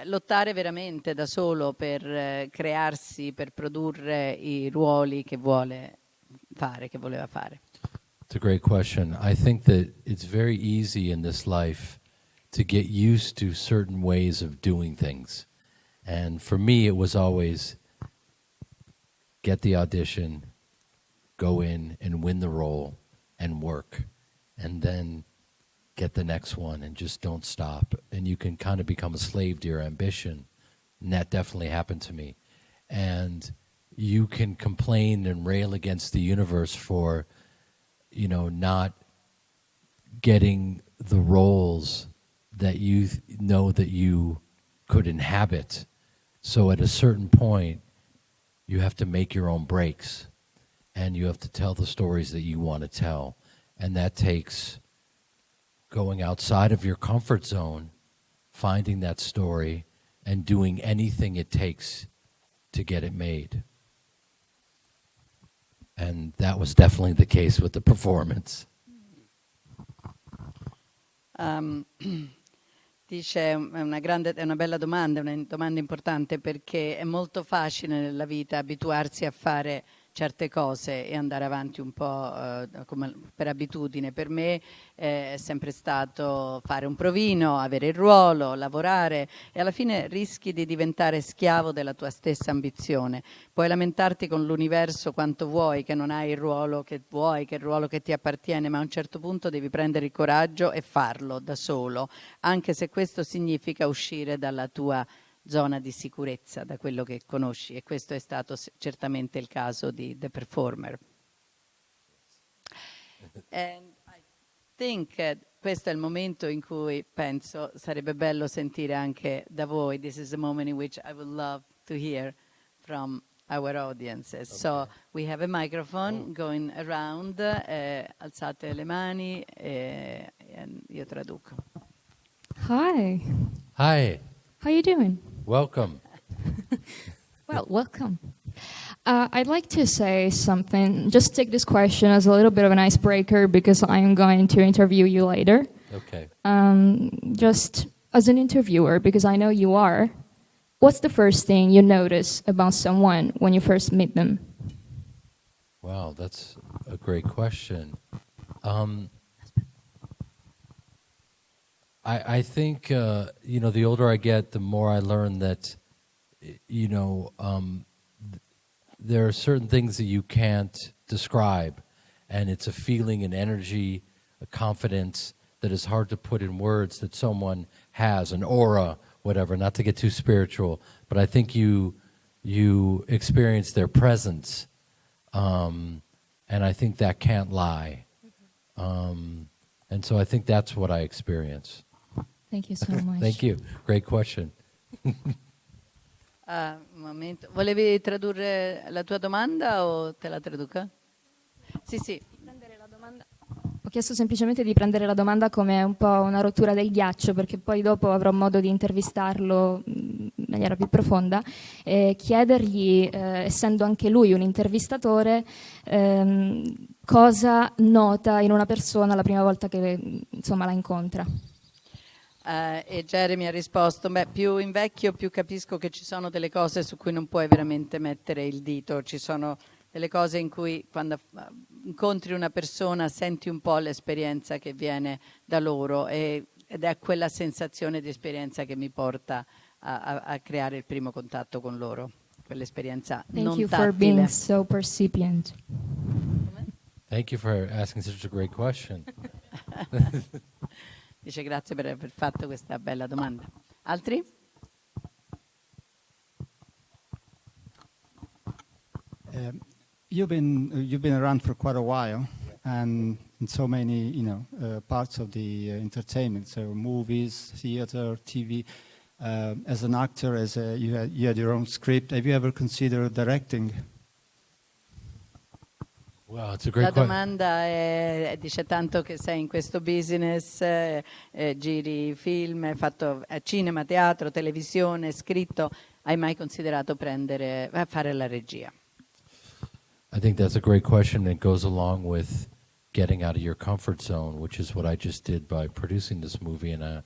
lottare veramente da solo per crearsi, per produrre i ruoli che voleva fare? It's a great question. I think that it's very easy in this life to get used to certain ways of doing things. And for me, it was always get the audition, go in and win the role and work, and then get the next one and just don't stop. And you can kind of become a slave to your ambition. And that definitely happened to me. And you can complain and rail against the universe for, you know, not getting the roles that you know that you could inhabit. So at a certain point, you have to make your own breaks, and you have to tell the stories that you want to tell. And that takes going outside of your comfort zone, finding that story, and doing anything it takes to get it made. And that was definitely the case with the performance. Dice, è una bella domanda, una domanda importante, perché è molto facile nella vita abituarsi a fare certe cose e andare avanti un po' come per abitudine. Per me è sempre stato fare un provino, avere il ruolo, lavorare, e alla fine rischi di diventare schiavo della tua stessa ambizione. Puoi lamentarti con l'universo quanto vuoi che non hai il ruolo che vuoi, che è il ruolo che ti appartiene, ma a un certo punto devi prendere il coraggio e farlo da solo, anche se questo significa uscire dalla tua zona di sicurezza, da quello che conosci, e questo è stato certamente il caso di The Performer. And I think questo è il momento in cui penso sarebbe bello sentire anche da voi. This is a moment in which I would love to hear from our audiences. Okay. So we have a microphone going around. Alzate le mani e io traduco. Hi. Hi. How are you doing? Welcome. Well, welcome. I'd like to say something. Just take this question as a little bit of an icebreaker because I'm going to interview you later. Okay. Just as an interviewer, because I know you are, what's the first thing you notice about someone when you first meet them? Wow, that's a great question. I think, the older I get, the more I learn that, there are certain things that you can't describe, and it's a feeling, an energy, a confidence that is hard to put in words that someone has, an aura, whatever, not to get too spiritual, but I think you experience their presence, and I think that can't lie. And so I think that's what I experience. Thank you so much. Thank you. Great question. Un momento. Volevi tradurre la tua domanda o te la traduca? Sì. Ho chiesto semplicemente di prendere la domanda come un po' una rottura del ghiaccio, perché poi dopo avrò modo di intervistarlo in maniera più profonda e chiedergli, essendo anche lui un intervistatore, cosa nota in una persona la prima volta che la incontra. E Jeremy ha risposto, più invecchio più capisco che ci sono delle cose su cui non puoi veramente mettere il dito, ci sono delle cose in cui quando incontri una persona senti un po' l'esperienza che viene da loro ed è quella sensazione di esperienza che mi porta a creare il primo contatto con loro. quell'esperienza Thank non you for tattile. being so percipient. Thank you for asking such a great question. Dice grazie per aver fatto questa bella domanda. Altri? You've been around for quite a while, and in so many parts of the entertainment, so movies, theater, TV. As an actor, you had your own script. Have you ever considered directing? Well, it's a La great question. domanda dice tanto che sei in questo business, giri film, hai fatto cinema, teatro, televisione, scritto, hai mai considerato fare la regia? I think that's a great question. It goes along with getting out of your comfort zone, which is what I just did by producing this movie. And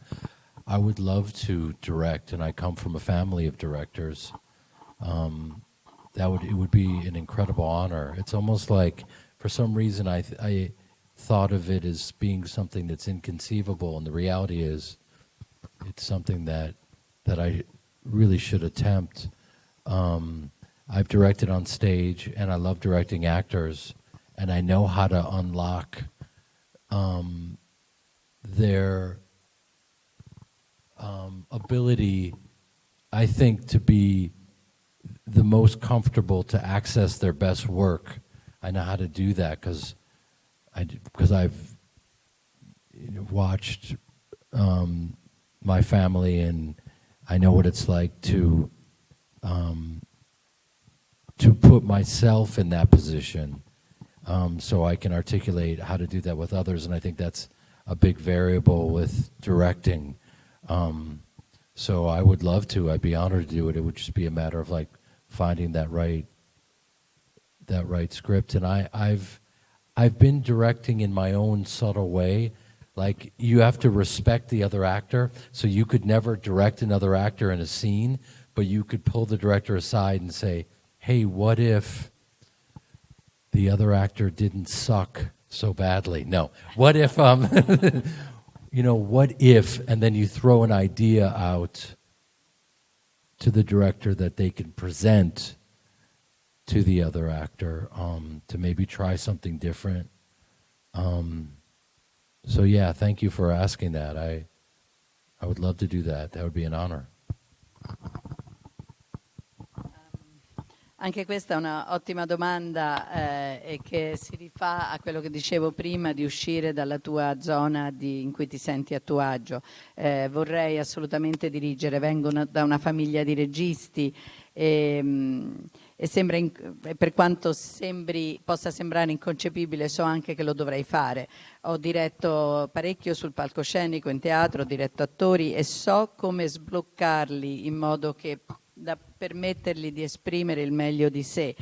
I would love to direct, and I come from a family of directors. It would be an incredible honor. It's almost like, for some reason, I thought of it as being something that's inconceivable, and the reality is, it's something that I really should attempt. I've directed on stage, and I love directing actors, and I know how to unlock their ability, I think, to be the most comfortable to access their best work. I know how to do that because I've watched my family, and I know what it's like to put myself in that position, so I can articulate how to do that with others, and I think that's a big variable with directing. So I would love to. I'd be honored to do it. It would just be a matter of like finding that right script. And I've been directing in my own subtle way. Like, you have to respect the other actor, so you could never direct another actor in a scene, but you could pull the director aside and say, hey, what if the other actor didn't suck so badly? No. What if, what if, and then you throw an idea out to the director that they can present to the other actor, to maybe try something different. So yeah, thank you for asking that. I would love to do that. That would be an honor. Anche questa è una ottima domanda e che si rifà a quello che dicevo prima di uscire dalla tua zona in cui ti senti a tuo agio. Vorrei assolutamente dirigere, vengo da una famiglia di registi e sembra, per quanto possa sembrare inconcepibile, so anche che lo dovrei fare. Ho diretto parecchio sul palcoscenico, in teatro, ho diretto attori e so come sbloccarli in modo che da permettergli di esprimere il meglio di sé.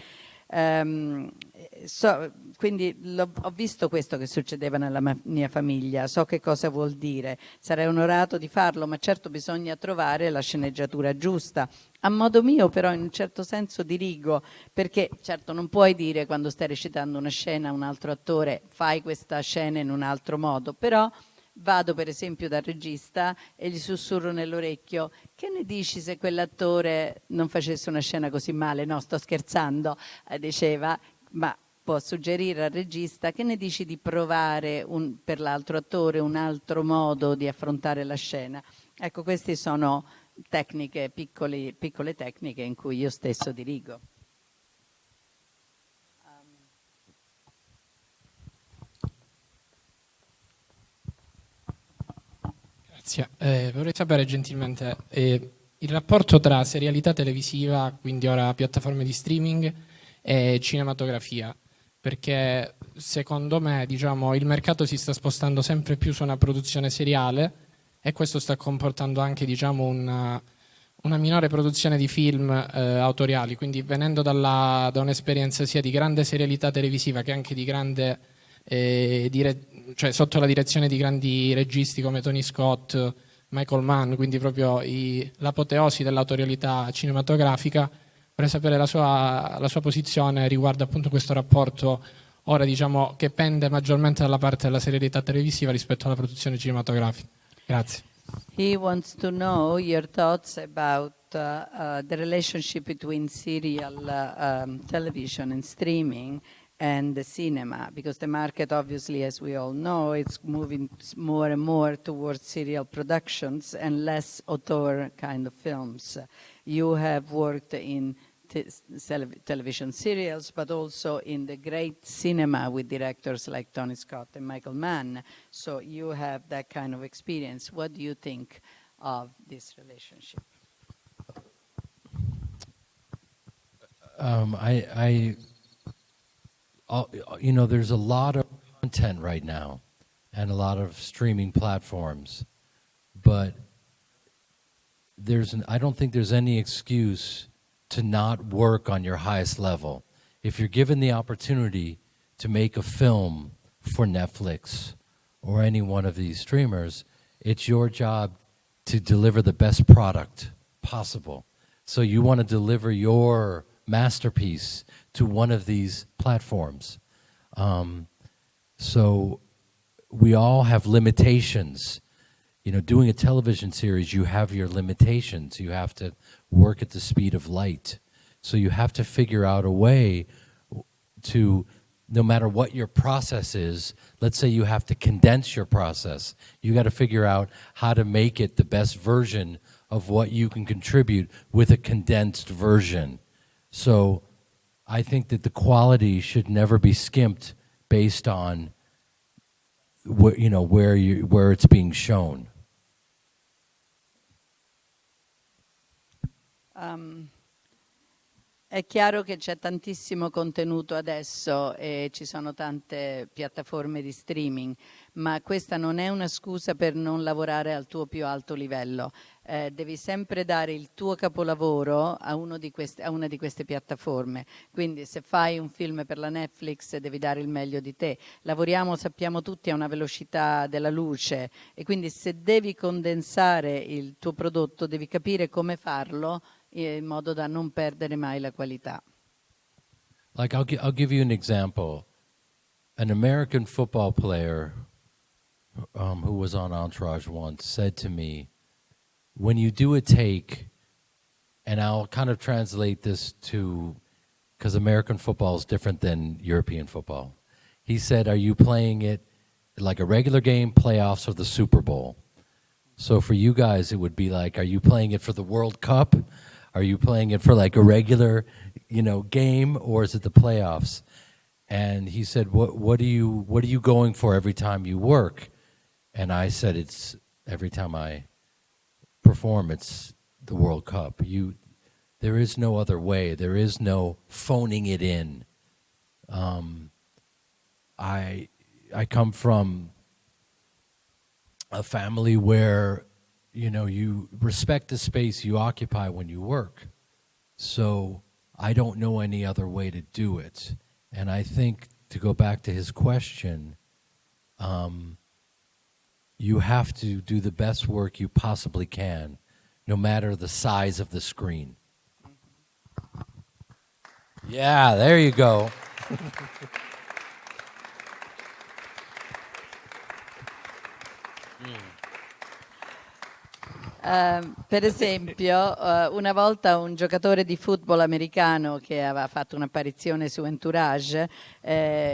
Quindi ho visto questo che succedeva nella mia famiglia, so che cosa vuol dire, sarei onorato di farlo, ma certo bisogna trovare la sceneggiatura giusta. A modo mio però in un certo senso dirigo, perché certo non puoi dire quando stai recitando una scena a un altro attore fai questa scena in un altro modo, però vado per esempio dal regista e gli sussurro nell'orecchio: che ne dici se quell'attore non facesse una scena così male? No, sto scherzando, diceva, ma può suggerire al regista: che ne dici di provare per l'altro attore un altro modo di affrontare la scena? Ecco, queste sono tecniche, piccole tecniche in cui io stesso dirigo. Vorrei sapere gentilmente il rapporto tra serialità televisiva, quindi ora piattaforme di streaming, e cinematografia, perché secondo me, diciamo, il mercato si sta spostando sempre più su una produzione seriale e questo sta comportando anche, diciamo, una minore produzione di film autoriali, quindi venendo da un'esperienza sia di grande serialità televisiva che anche di grande cioè sotto la direzione di grandi registi come Tony Scott, Michael Mann, quindi proprio l'apoteosi dell'autorialità cinematografica. Vorrei sapere la sua posizione riguardo appunto questo rapporto ora, diciamo, che pende maggiormente dalla parte della serialità televisiva rispetto alla produzione cinematografica. Grazie. He wants to know your thoughts about the relationship between serial television and streaming and the cinema, because the market, obviously, as we all know, it's moving more and more towards serial productions and less auteur kind of films. You have worked in television serials, but also in the great cinema with directors like Tony Scott and Michael Mann. So you have that kind of experience. What do you think of this relationship? There's a lot of content right now and a lot of streaming platforms, but I don't think there's any excuse to not work on your highest level. If you're given the opportunity to make a film for Netflix or any one of these streamers, it's your job to deliver the best product possible. So you want to deliver your masterpiece to one of these platforms. So we all have limitations. Doing a television series, you have your limitations. You have to work at the speed of light. So you have to figure out a way to, no matter what your process is, let's say you have to condense your process. You got to figure out how to make it the best version of what you can contribute with a condensed version. So I think that the quality should never be skimped based on where it's being shown. È chiaro che c'è tantissimo contenuto adesso e ci sono tante piattaforme di streaming, ma questa non è una scusa per non lavorare al tuo più alto livello. Devi sempre dare il tuo capolavoro a una di queste piattaforme. Quindi se fai un film per la Netflix devi dare il meglio di te. Lavoriamo, sappiamo tutti, a una velocità della luce, e quindi se devi condensare il tuo prodotto devi capire come farlo in modo da non perdere mai la qualità. Like I'll give you an example. An American football player who was on Entourage once said to me, when you do a take, and I'll kind of translate this to, because American football is different than European football. He said, are you playing it like a regular game, playoffs, or the Super Bowl? So for you guys, it would be like, are you playing it for the World Cup? Are you playing it for like a regular, game, or is it the playoffs? And he said, what are you going for every time you work? And I said, it's every time I perform, it's the World Cup. There is no other way. There is no phoning it in. I come from a family where you respect the space you occupy when you work. So I don't know any other way to do it. And I think, to go back to his question, you have to do the best work you possibly can, no matter the size of the screen. Yeah, there you go. Per esempio, una volta un giocatore di football americano che aveva fatto un'apparizione su Entourage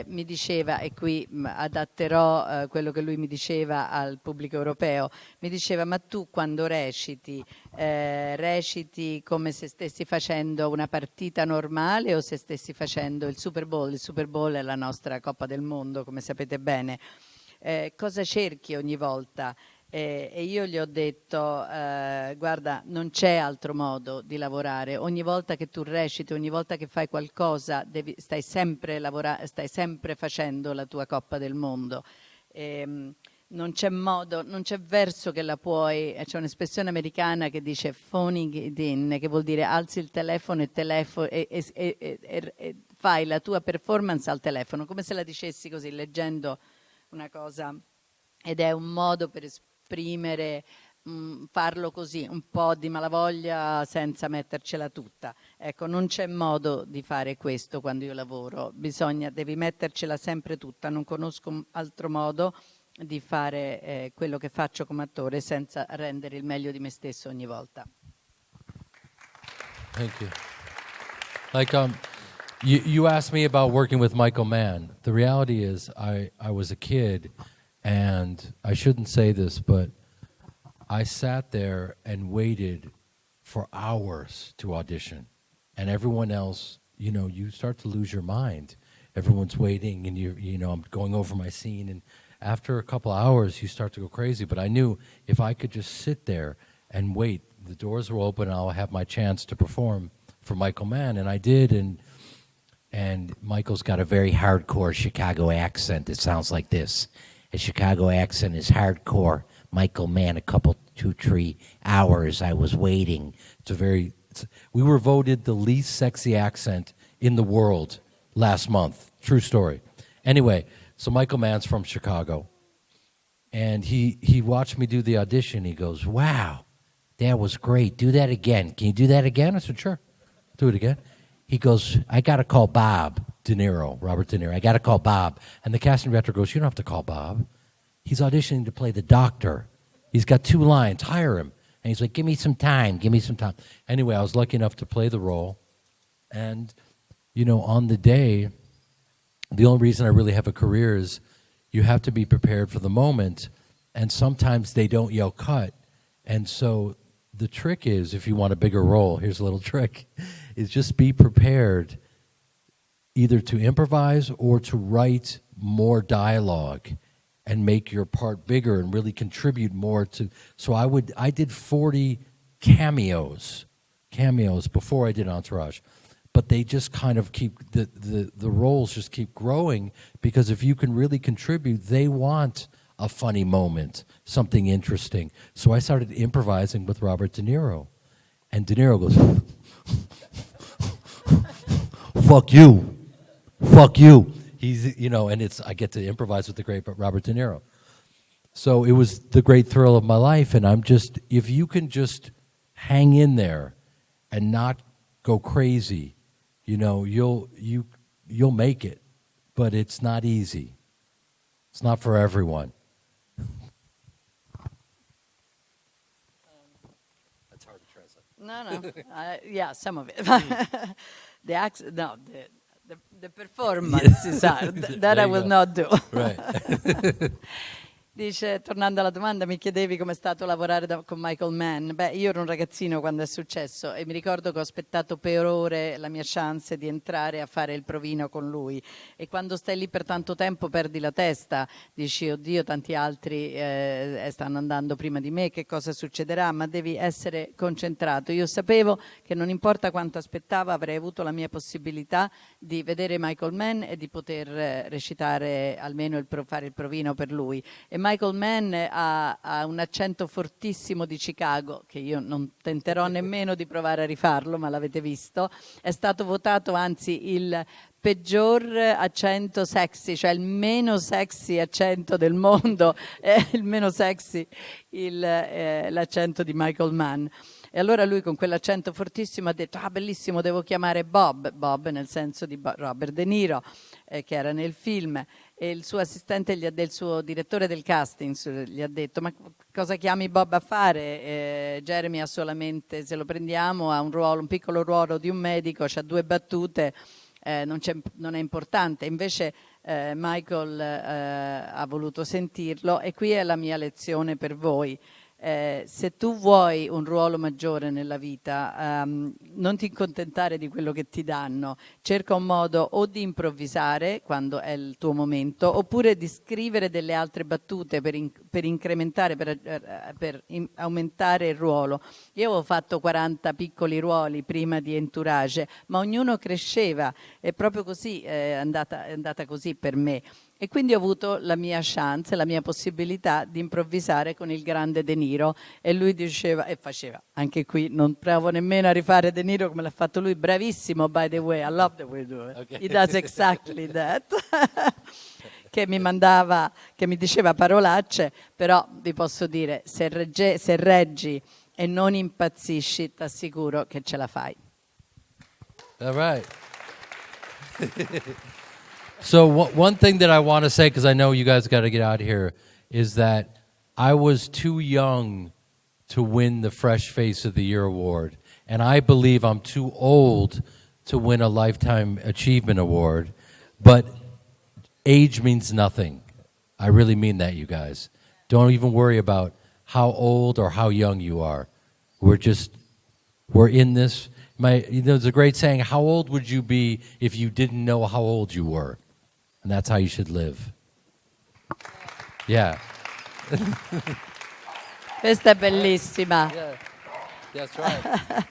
mi diceva, e qui adatterò quello che lui mi diceva al pubblico europeo, mi diceva: ma tu quando reciti come se stessi facendo una partita normale o se stessi facendo il Super Bowl? Il Super Bowl è la nostra Coppa del Mondo, come sapete bene. Cosa cerchi ogni volta? E io gli ho detto, guarda, non c'è altro modo di lavorare. Ogni volta che tu reciti, ogni volta che fai qualcosa, stai sempre facendo la tua Coppa del Mondo. Non c'è modo, non c'è verso che la puoi. C'è un'espressione americana che dice phoning it in, che vuol dire alzi il telefono e fai la tua performance al telefono, come se la dicessi così, leggendo una cosa. Ed è un modo per esprimere, farlo così, un po' di malavoglia senza mettercela tutta. Ecco, non c'è modo di fare questo quando io lavoro, devi mettercela sempre tutta, non conosco altro modo. di fare quello che faccio come attore senza rendere il meglio di me stesso ogni volta. Thank you. Like, you asked me about working with Michael Mann. The reality is I was a kid, and I shouldn't say this, but I sat there and waited for hours to audition. And everyone else, you know, you start to lose your mind. Everyone's waiting, and you know, I'm going over my scene, and after a couple hours, you start to go crazy. But I knew if I could just sit there and wait, the doors will open, and I'll have my chance to perform for Michael Mann. And I did, and Michael's got a very hardcore Chicago accent. It sounds like this. A Chicago accent is hardcore. Michael Mann, a couple, 2-3 hours I was waiting. We were voted the least sexy accent in the world last month. True story. Anyway, so Michael Mann's from Chicago. And he watched me do the audition. He goes, wow, that was great. Do that again. Can you do that again? I said, sure. Do it again. He goes, I got to call Bob De Niro, Robert De Niro. I got to call Bob. And the casting director goes, you don't have to call Bob. He's auditioning to play the doctor. He's got 2 lines. Hire him. And he's like, give me some time. Give me some time. Anyway, I was lucky enough to play the role. And, you know, on the day, the only reason I really have a career is you have to be prepared for the moment. And sometimes they don't yell cut. And so the trick is, if you want a bigger role, here's a little trick, is just be prepared either to improvise or to write more dialogue and make your part bigger and really contribute more to. So I did 40 cameos before I did Entourage, but they just kind of keep the roles just keep growing, because if you can really contribute, they want a funny moment, something interesting. So I started improvising with Robert De Niro, and De Niro goes, "Fuck you." He's, you know, and I get to improvise with the great Robert De Niro. So it was the great thrill of my life, and if you can just hang in there and not go crazy, you know, you'll make it. But it's not easy. It's not for everyone. That's hard to translate. No. Yeah, some of it. The performance is hard. That I will not do. Right. Dice, tornando alla domanda, mi chiedevi com'è stato lavorare con Michael Mann. Beh, io ero un ragazzino quando è successo e mi ricordo che ho aspettato per ore la mia chance di entrare a fare il provino con lui. E quando stai lì per tanto tempo perdi la testa, dici, oddio, tanti altri stanno andando prima di me, che cosa succederà? Ma devi essere concentrato. Io sapevo che non importa quanto aspettavo, avrei avuto la mia possibilità di vedere Michael Mann e di poter recitare almeno fare il provino per lui. E Michael Mann ha un accento fortissimo di Chicago, che io non tenterò nemmeno di provare a rifarlo, ma l'avete visto. È stato votato, anzi, il peggior accento sexy, cioè il meno sexy accento del mondo, è il meno sexy l'accento di Michael Mann. E allora lui con quell'accento fortissimo ha detto, bellissimo, devo chiamare Bob nel senso di Robert De Niro, che era nel film, e il suo assistente, il suo direttore del casting gli ha detto, ma cosa chiami Bob a fare? Jeremy ha solamente, se lo prendiamo, ha un piccolo ruolo di un medico, c'ha 2 battute, non è importante. Invece Michael ha voluto sentirlo, e qui è la mia lezione per voi. Se tu vuoi un ruolo maggiore nella vita, non ti accontentare di quello che ti danno, cerca un modo o di improvvisare quando è il tuo momento, oppure di scrivere delle altre battute per incrementare, per aumentare il ruolo. Io avevo fatto 40 piccoli ruoli prima di Entourage, ma ognuno cresceva, e proprio così è andata così per me. E quindi ho avuto la mia chance, la mia possibilità di improvvisare con il grande De Niro, e lui diceva e faceva, anche qui non provo nemmeno a rifare De Niro come l'ha fatto lui, bravissimo, by the way, I love the way you do it. Okay. He does exactly that. Che mi diceva parolacce, però vi posso dire, se reggi e non impazzisci, ti assicuro che ce la fai. All right. So one thing that I want to say, because I know you guys got to get out of here, is that I was too young to win the Fresh Face of the Year award, and I believe I'm too old to win a Lifetime Achievement Award, but age means nothing. I really mean that, you guys. Don't even worry about how old or how young you are. We're in this. There's a great saying, how old would you be if you didn't know how old you were? And that's how you should live. Yeah. Questa è bellissima. That's right.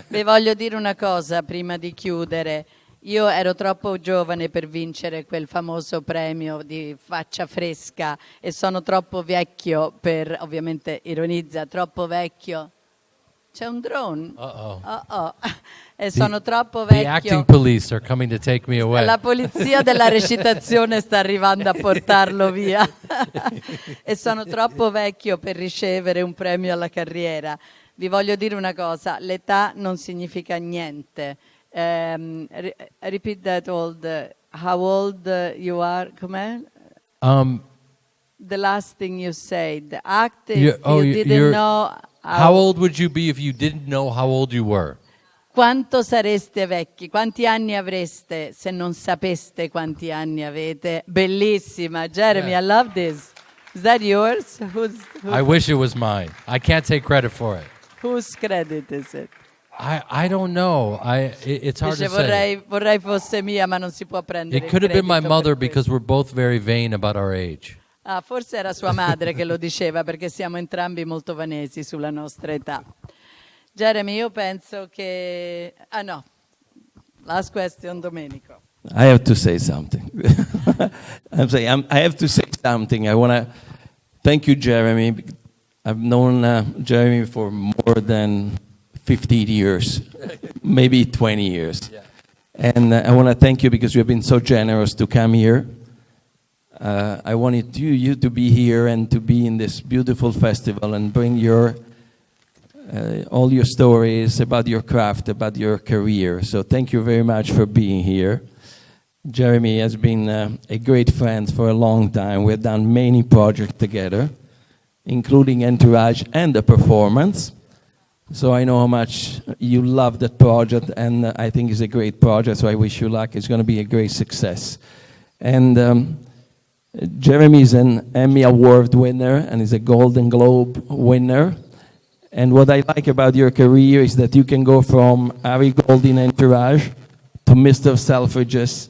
Vi voglio dire una cosa prima di chiudere. Io ero troppo giovane per vincere quel famoso premio di faccia fresca e sono troppo vecchio per, ovviamente ironizza, troppo vecchio. C'è un drone. Uh-oh. E sono troppo The vecchio. acting police are coming to take me away. La polizia della recitazione sta arrivando a portarlo via. E sono troppo vecchio per ricevere un premio alla carriera. Vi voglio dire una cosa, l'età non significa niente. Repeat that how old you are, com'è? The last thing you said, acting, you didn't know. How old would you be if you didn't know how old you were? Quanto sareste vecchi? Quanti anni avreste se non sapeste quanti anni avete? Bellissima, Jeremy, Yeah. I love this. Is that yours? I wish it was mine. I can't take credit for it. Whose credit is it? I don't know. It's hard Dice, to say. vorrei fosse mia, ma non si può prendere It il could have been my credito mother per because we're both very vain about our age. forse era sua madre che lo diceva perché siamo entrambi molto vanesi sulla nostra età. Jeremy, io penso che... no. Last question, Domenico. I have to say something. I have to say something. I want to thank you, Jeremy. I've known Jeremy for more than 15 years, maybe 20 years. Yeah. And I want to thank you because you have been so generous to come here. I wanted you to be here and to be in this beautiful festival and bring all your stories about your craft, about your career. So thank you very much for being here. Jeremy has been a great friend for a long time. We've done many projects together, including Entourage and the performance. So I know how much you love that project, and I think it's a great project, so I wish you luck. It's going to be a great success. And Jeremy is an Emmy Award winner, and is a Golden Globe winner. And what I like about your career is that you can go from Harry Gold in Entourage to Mr. Selfridges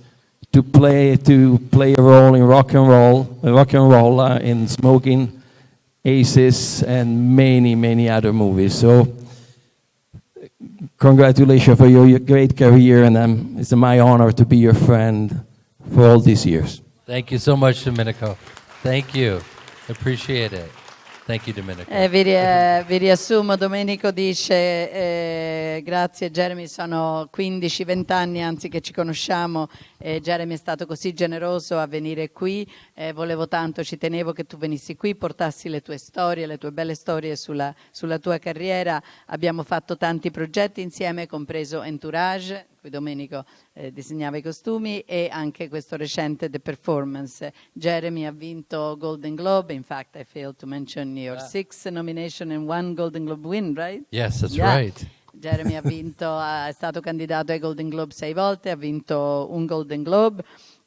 to play a role in rock and roll in Smoking Aces and many, many other movies. So congratulations for your great career, and it's my honor to be your friend for all these years. Thank you so much, Domenico. Thank you. Appreciate it. Thank you, Domenico. Vi riassumo, Domenico dice grazie Jeremy, sono 15-20 anni anzi che ci conosciamo, Jeremy è stato così generoso a venire qui, volevo tanto, ci tenevo che tu venissi qui, portassi le tue storie, le tue belle storie sulla tua carriera, abbiamo fatto tanti progetti insieme, compreso Entourage, cui Domenico disegnava i costumi, e anche questo recente The Performance. Jeremy ha vinto Golden Globe, in fact I failed to mention your 6 nomination and 1 Golden Globe win, right? Yes, that's Yeah. right. Jeremy ha vinto, è stato candidato ai Golden Globe 6 volte, ha vinto un Golden Globe,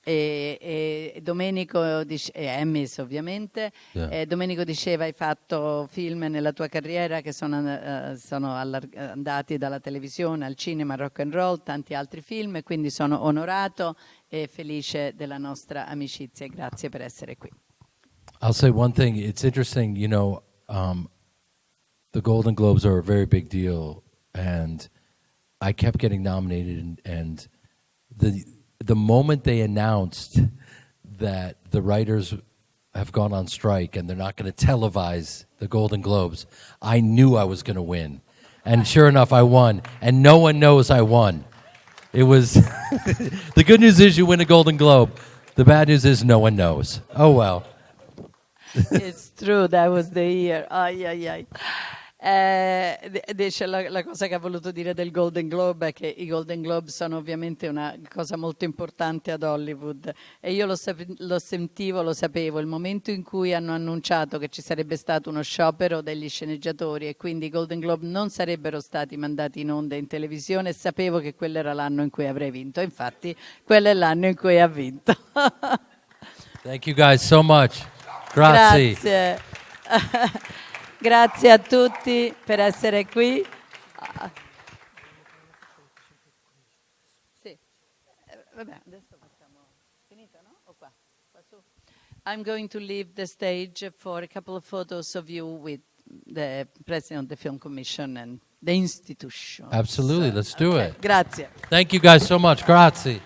e Domenico e Emmys ovviamente. Yeah. Domenico diceva hai fatto film nella tua carriera che sono andati dalla televisione al cinema, rock and roll, tanti altri film, e quindi sono onorato e felice della nostra amicizia. Grazie per essere qui. I'll say one thing. It's interesting, the Golden Globes are a very big deal, and I kept getting nominated, and the moment they announced that the writers have gone on strike and they're not going to televise the Golden Globes, I knew I was going to win. And sure enough, I won. And no one knows I won. It was... The good news is you win a Golden Globe. The bad news is no one knows. Oh, well. It's true, that was the year. Ay, ay, ay. Dice la cosa che ha voluto dire del Golden Globe è che i Golden Globe sono ovviamente una cosa molto importante ad Hollywood, e io lo sapevo il momento in cui hanno annunciato che ci sarebbe stato uno sciopero degli sceneggiatori e quindi i Golden Globe non sarebbero stati mandati in onda in televisione, e sapevo che quello era l'anno in cui avrei vinto. Infatti quello è l'anno in cui ha vinto. Thank you guys so much. Grazie. Grazie. Grazie a tutti per essere qui. Sì. Vabbè, adesso facciamo finito, no? O qua? Qua su. I'm going to leave the stage for a couple of photos of you with the President of the Film Commission and the institution. Absolutely, let's do it. Grazie. Thank you guys so much. Grazie.